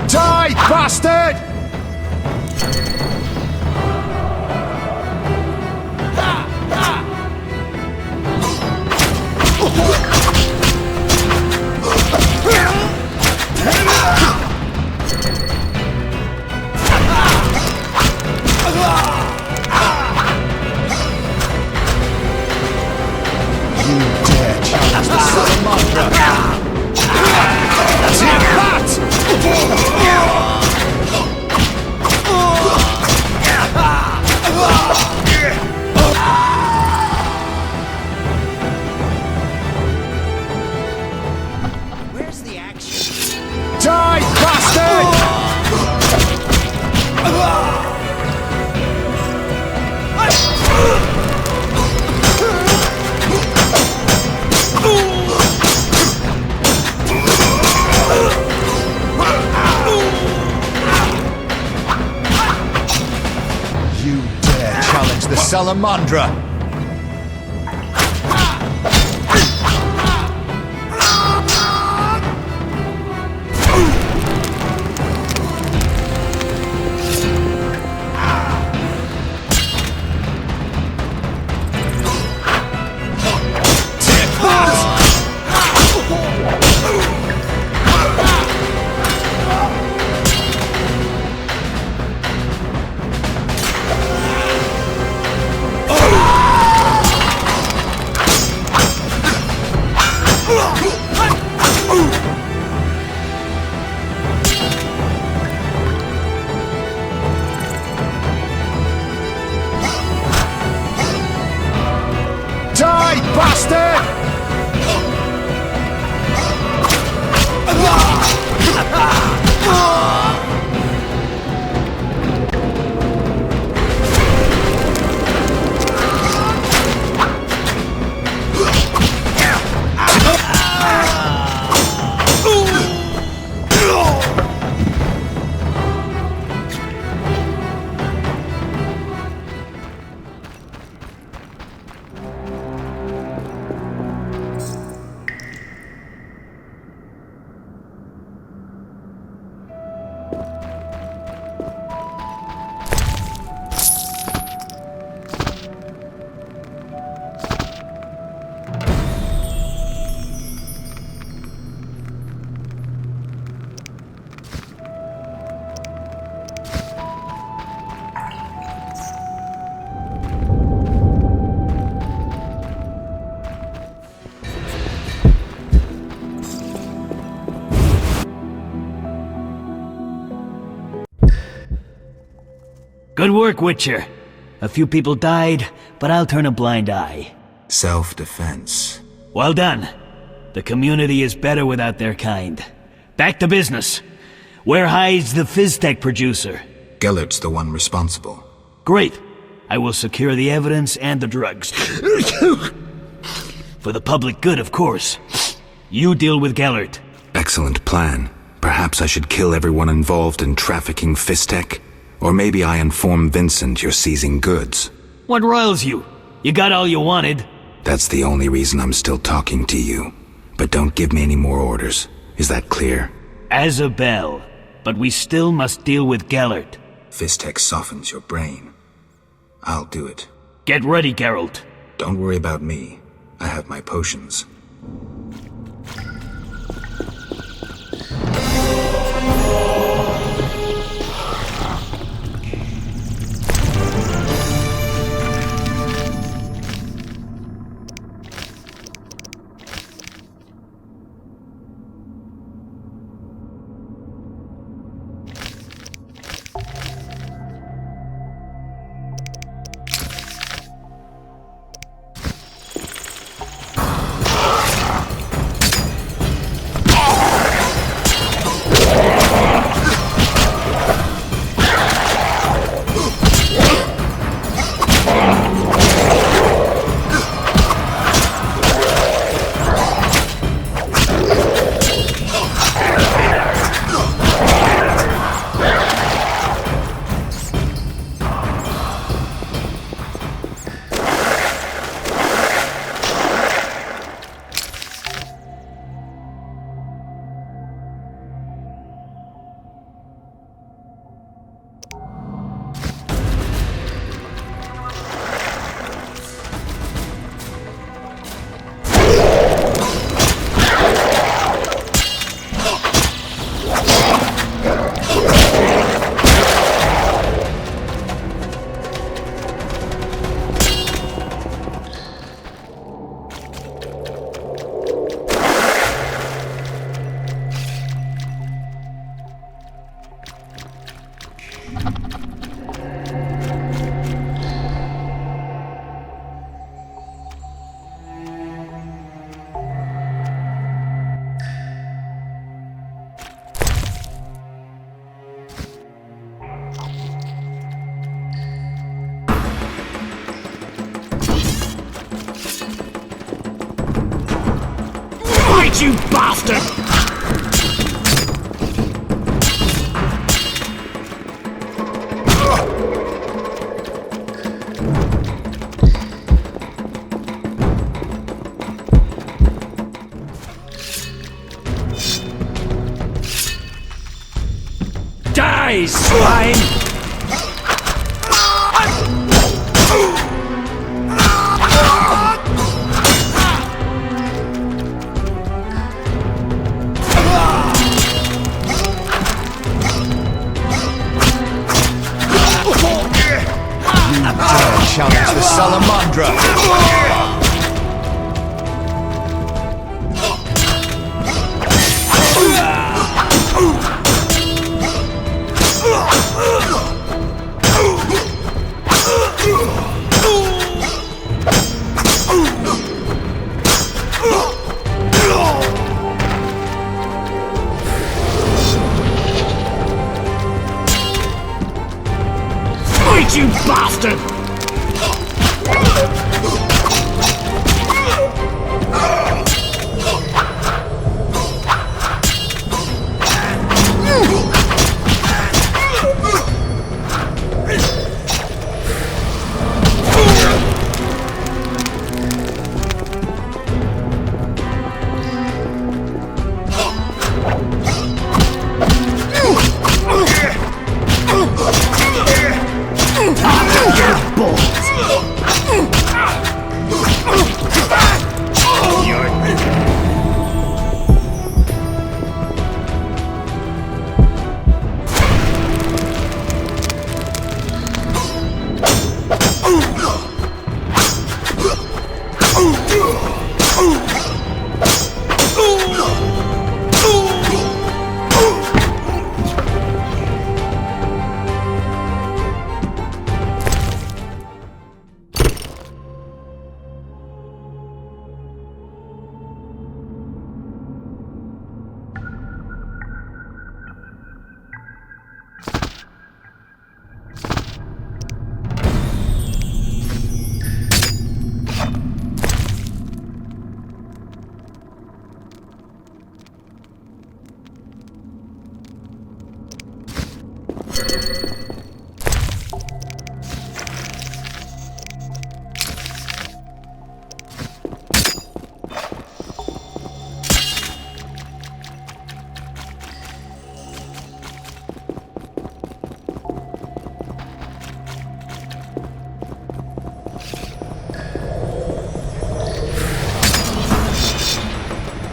Die, bastard! You dare challenge the Salamandra! That's it, that! Where's the action? Die, bastard! You dare challenge the Salamandra! Die, bastard! Good work, Witcher. A few people died, but I'll turn a blind eye. Self-defense. Well done. The community is better without their kind. Back to business. Where hides the Fizztech producer? Gellert's the one responsible. Great. I will secure the evidence and the drugs. For the public good, of course. You deal with Gellert. Excellent plan. Perhaps I should kill everyone involved in trafficking Fizztech? Or maybe I inform Vincent you're seizing goods. What riles you? You got all you wanted. That's the only reason I'm still talking to you. But don't give me any more orders. Is that clear? As a bell. But we still must deal with Gellert. Fizztech softens your brain. I'll do it. Get ready, Geralt. Don't worry about me. I have my potions. Fight, you bastard! Die, swine! Challenge the Salamandra! Fight, you bastard!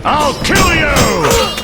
I'll kill you!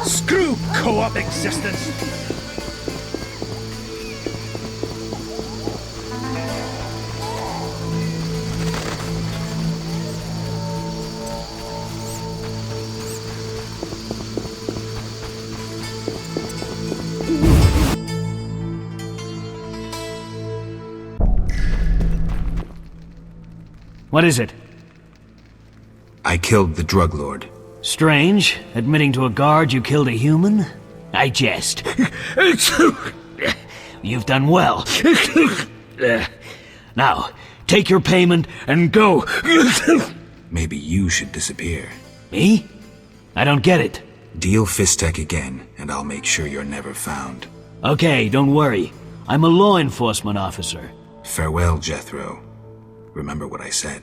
Screw co-op existence! What is it? I killed the drug lord. Strange, admitting to a guard you killed a human? I jest. You've done well. Now, take your payment and go. Maybe you should disappear. Me? I don't get it. Deal Fistek again, and I'll make sure you're never found. Okay, don't worry. I'm a law enforcement officer. Farewell, Jethro. Remember what I said.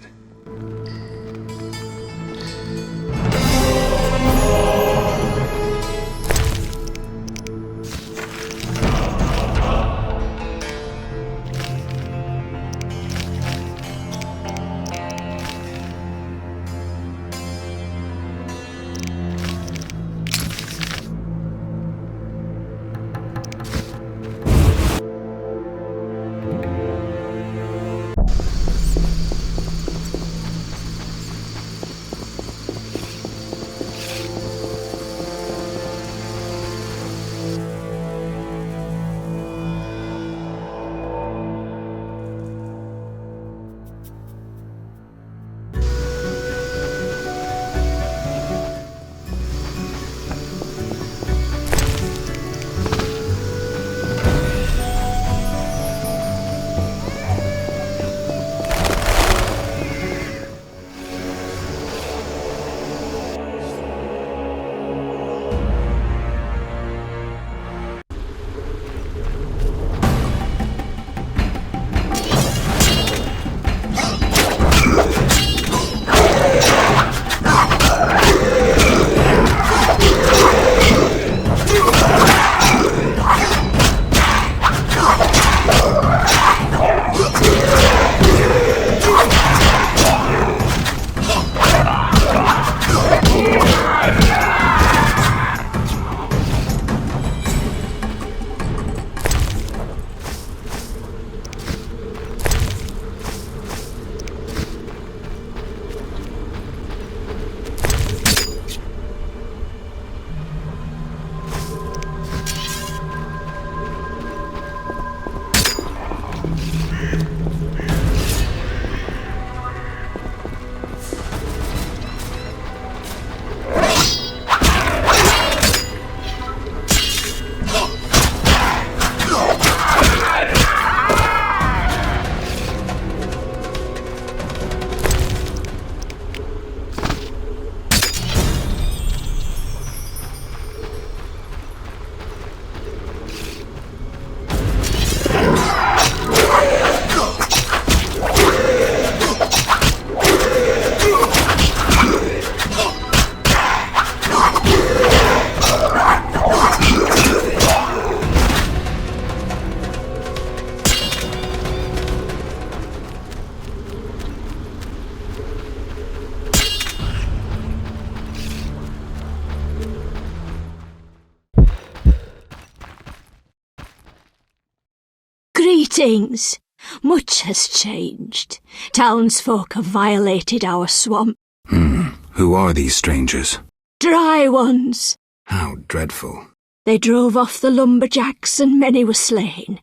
Greetings. Much has changed. Townsfolk have violated our swamp. Who are these strangers? Dry ones. How dreadful. They drove off the lumberjacks and many were slain.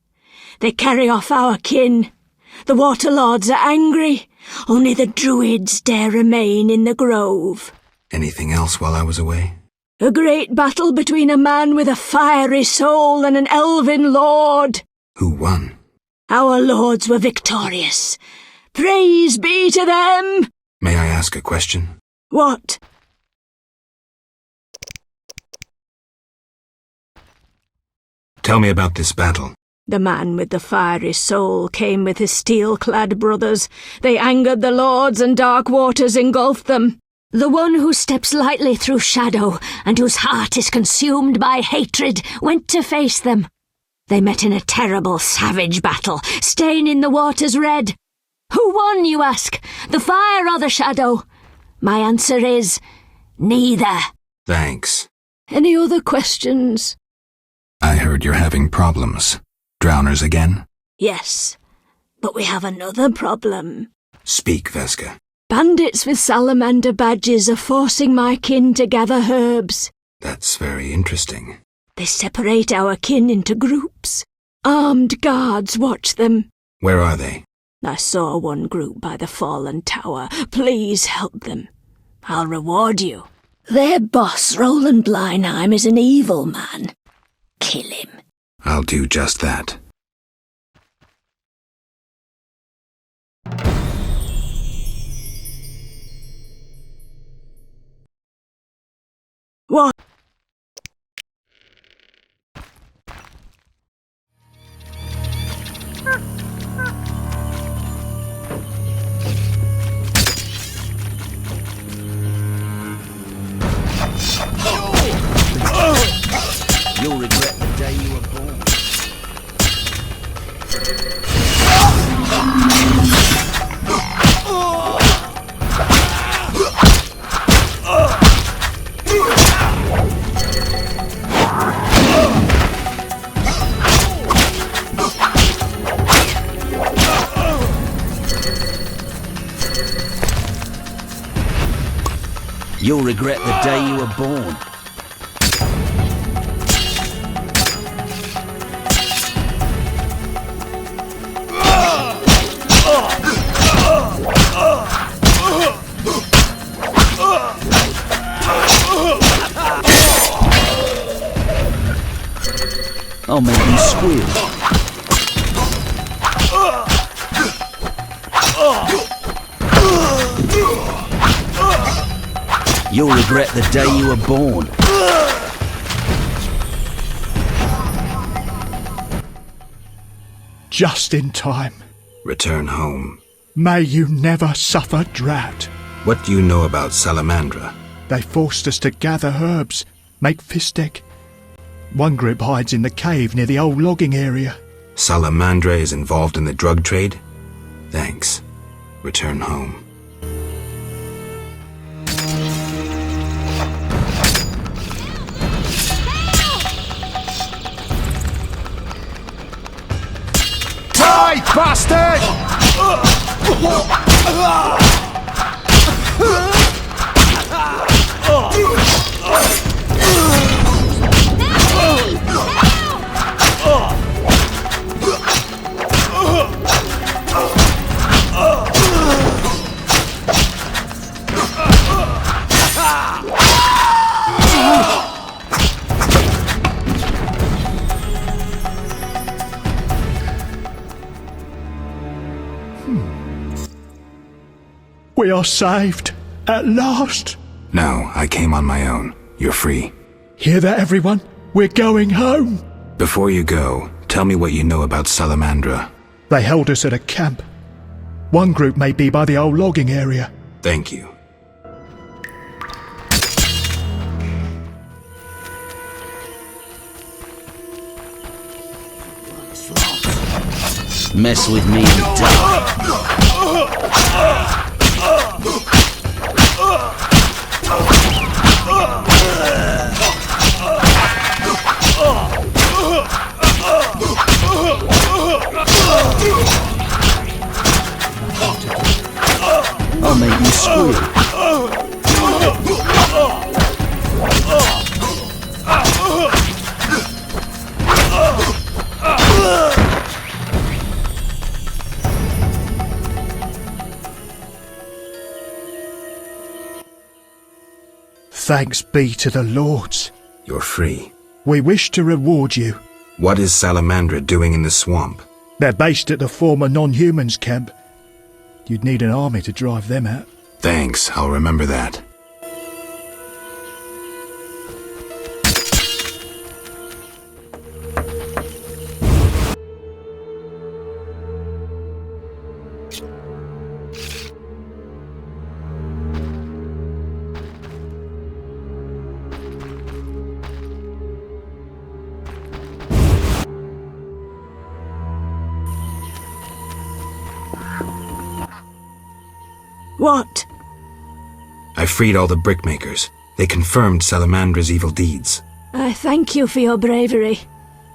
They carry off our kin. The water lords are angry. Only the druids dare remain in the grove. Anything else while I was away? A great battle between a man with a fiery soul and an elven lord. Who won? Our lords were victorious. Praise be to them! May I ask a question? What? Tell me about this battle. The man with the fiery soul came with his steel-clad brothers. They angered the lords and dark waters engulfed them. The one who steps lightly through shadow and whose heart is consumed by hatred went to face them. They met in a terrible, savage battle, staining the waters red. Who won, you ask? The fire or the shadow? My answer is, neither. Thanks. Any other questions? I heard you're having problems. Drowners again? Yes, but we have another problem. Speak, Vesca. Bandits with salamander badges are forcing my kin to gather herbs. That's very interesting. They separate our kin into groups. Armed guards watch them. Where are they? I saw one group by the fallen tower. Please help them. I'll reward you. Their boss, Roland Bleinheim, is an evil man. Kill him. I'll do just that. What? You'll regret the day you were born. You'll regret the day you were born. I'll make you squeal. You'll regret the day you were born. Just in time. Return home. May you never suffer drought. What do you know about Salamandra? They forced us to gather herbs, make fistek. One group hides in the cave near the old logging area. Salamandra is involved in the drug trade? Thanks. Return home. Die, bastard! We are saved, at last. No, I came on my own. You're free. Hear that, everyone? We're going home. Before you go, tell me what you know about Salamandra. They held us at a camp. One group may be by the old logging area. Thank you. Mess with me and die. I'll make you squeal. Thanks be to the Lords. You're free. We wish to reward you. What is Salamandra doing in the swamp? They're based at the former non-humans camp. You'd need an army to drive them out. Thanks, I'll remember that. What? I freed all the brickmakers. They confirmed Salamandra's evil deeds. I thank you for your bravery.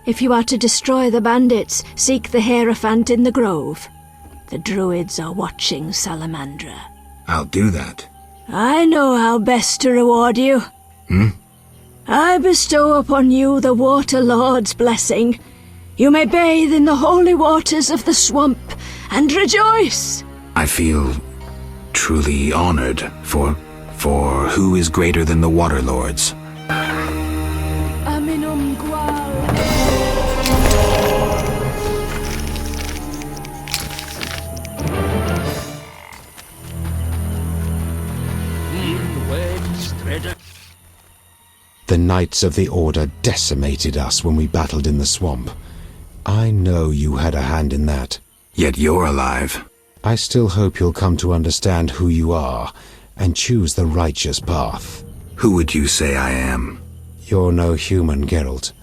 If you are to destroy the bandits, seek the Hierophant in the grove. The druids are watching Salamandra. I'll do that. I know how best to reward you. I bestow upon you the Water Lord's blessing. You may bathe in the holy waters of the swamp and rejoice. I feel truly honored, for who is greater than the Water Lords? Aminum Gual. The Knights of the Order decimated us when we battled in the swamp. I know you had a hand in that. Yet you're alive. I still hope you'll come to understand who you are and choose the righteous path. Who would you say I am? You're no human, Geralt.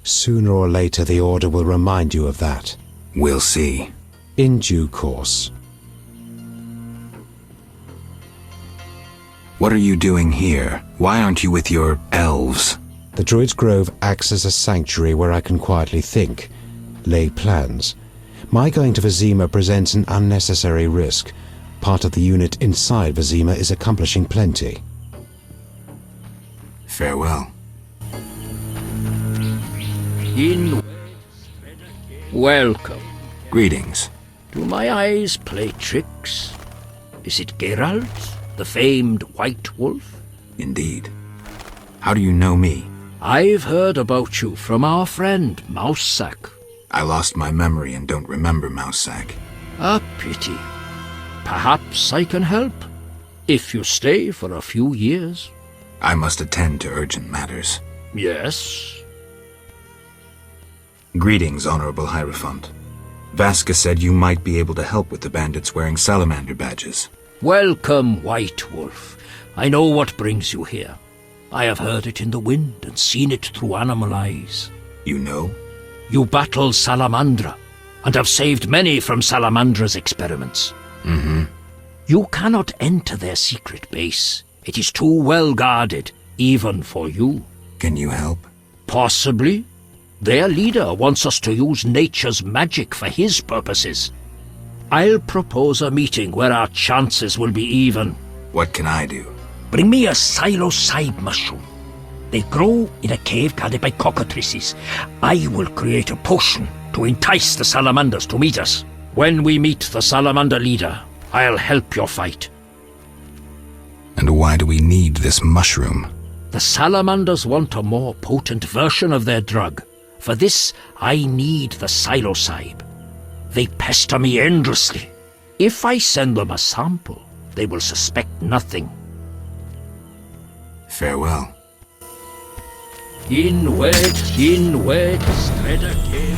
Sooner or later the Order will remind you of that. We'll see. In due course. What are you doing here? Why aren't you with your elves? The Druid's Grove acts as a sanctuary where I can quietly think, lay plans. My going to Vizima presents an unnecessary risk. Part of the unit inside Vizima is accomplishing plenty. Farewell. Welcome. Greetings. Do my eyes play tricks? Is it Geralt, the famed White Wolf? Indeed. How do you know me? I've heard about you from our friend, Mousesack. I lost my memory and don't remember Mousesack. A pity. Perhaps I can help, if you stay for a few years. I must attend to urgent matters. Yes. Greetings, Honorable Hierophant. Vasca said you might be able to help with the bandits wearing salamander badges. Welcome, White Wolf. I know what brings you here. I have heard it in the wind and seen it through animal eyes. You know? You battle Salamandra, and have saved many from Salamandra's experiments. You cannot enter their secret base. It is too well guarded, even for you. Can you help? Possibly. Their leader wants us to use nature's magic for his purposes. I'll propose a meeting where our chances will be even. What can I do? Bring me a psilocybe mushroom. They grow in a cave guarded by cockatrices. I will create a potion to entice the salamanders to meet us. When we meet the salamander leader, I'll help your fight. And why do we need this mushroom? The salamanders want a more potent version of their drug. For this, I need the psilocybe. They pester me endlessly. If I send them a sample, they will suspect nothing. Farewell. Inward, Stredake.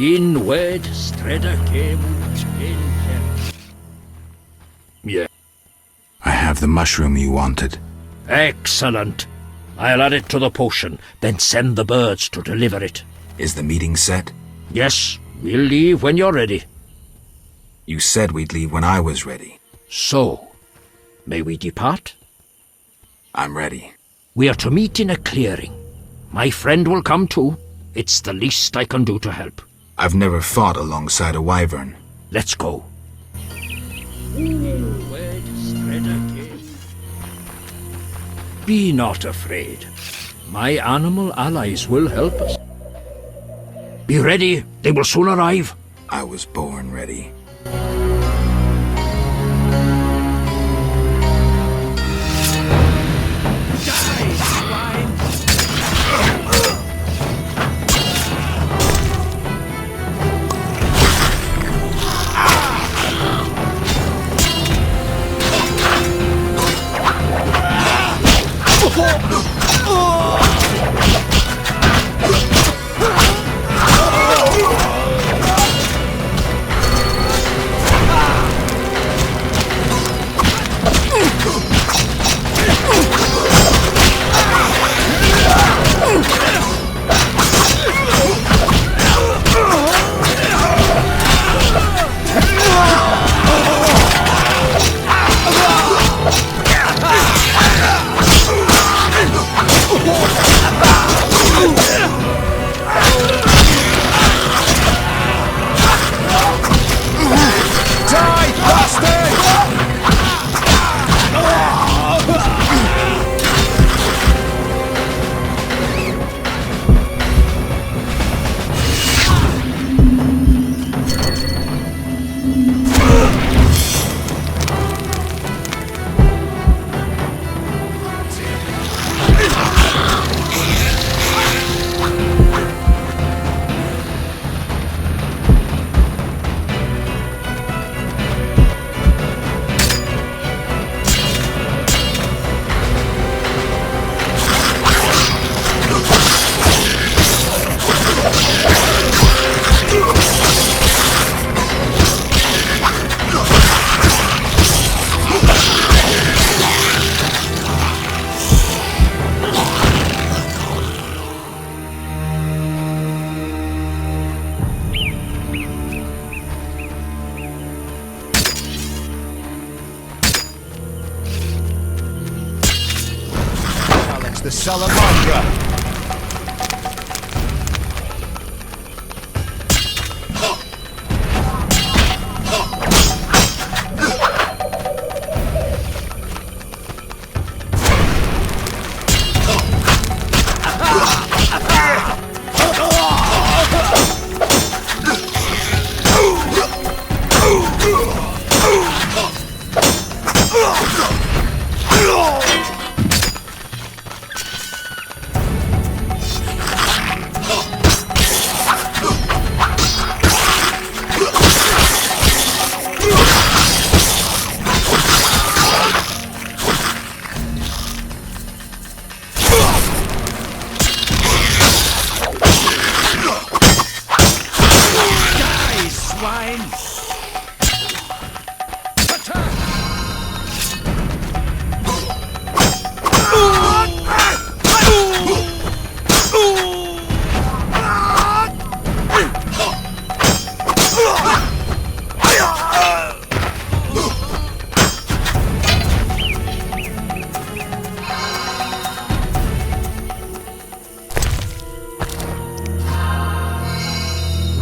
Inwed streda cemut in. Yeah. I have the mushroom you wanted. Excellent. I'll add it to the potion, then send the birds to deliver it. Is the meeting set? Yes, we'll leave when you're ready. You said we'd leave when I was ready. So, may we depart? I'm ready. We are to meet in a clearing. My friend will come too. It's the least I can do to help. I've never fought alongside a wyvern. Let's go. Be not afraid. My animal allies will help us. Be ready. They will soon arrive. I was born ready. The salamander!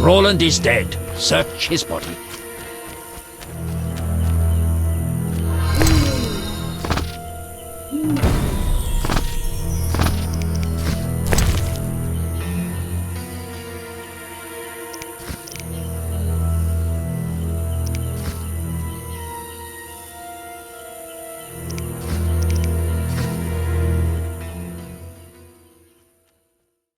Roland is dead. Search his body.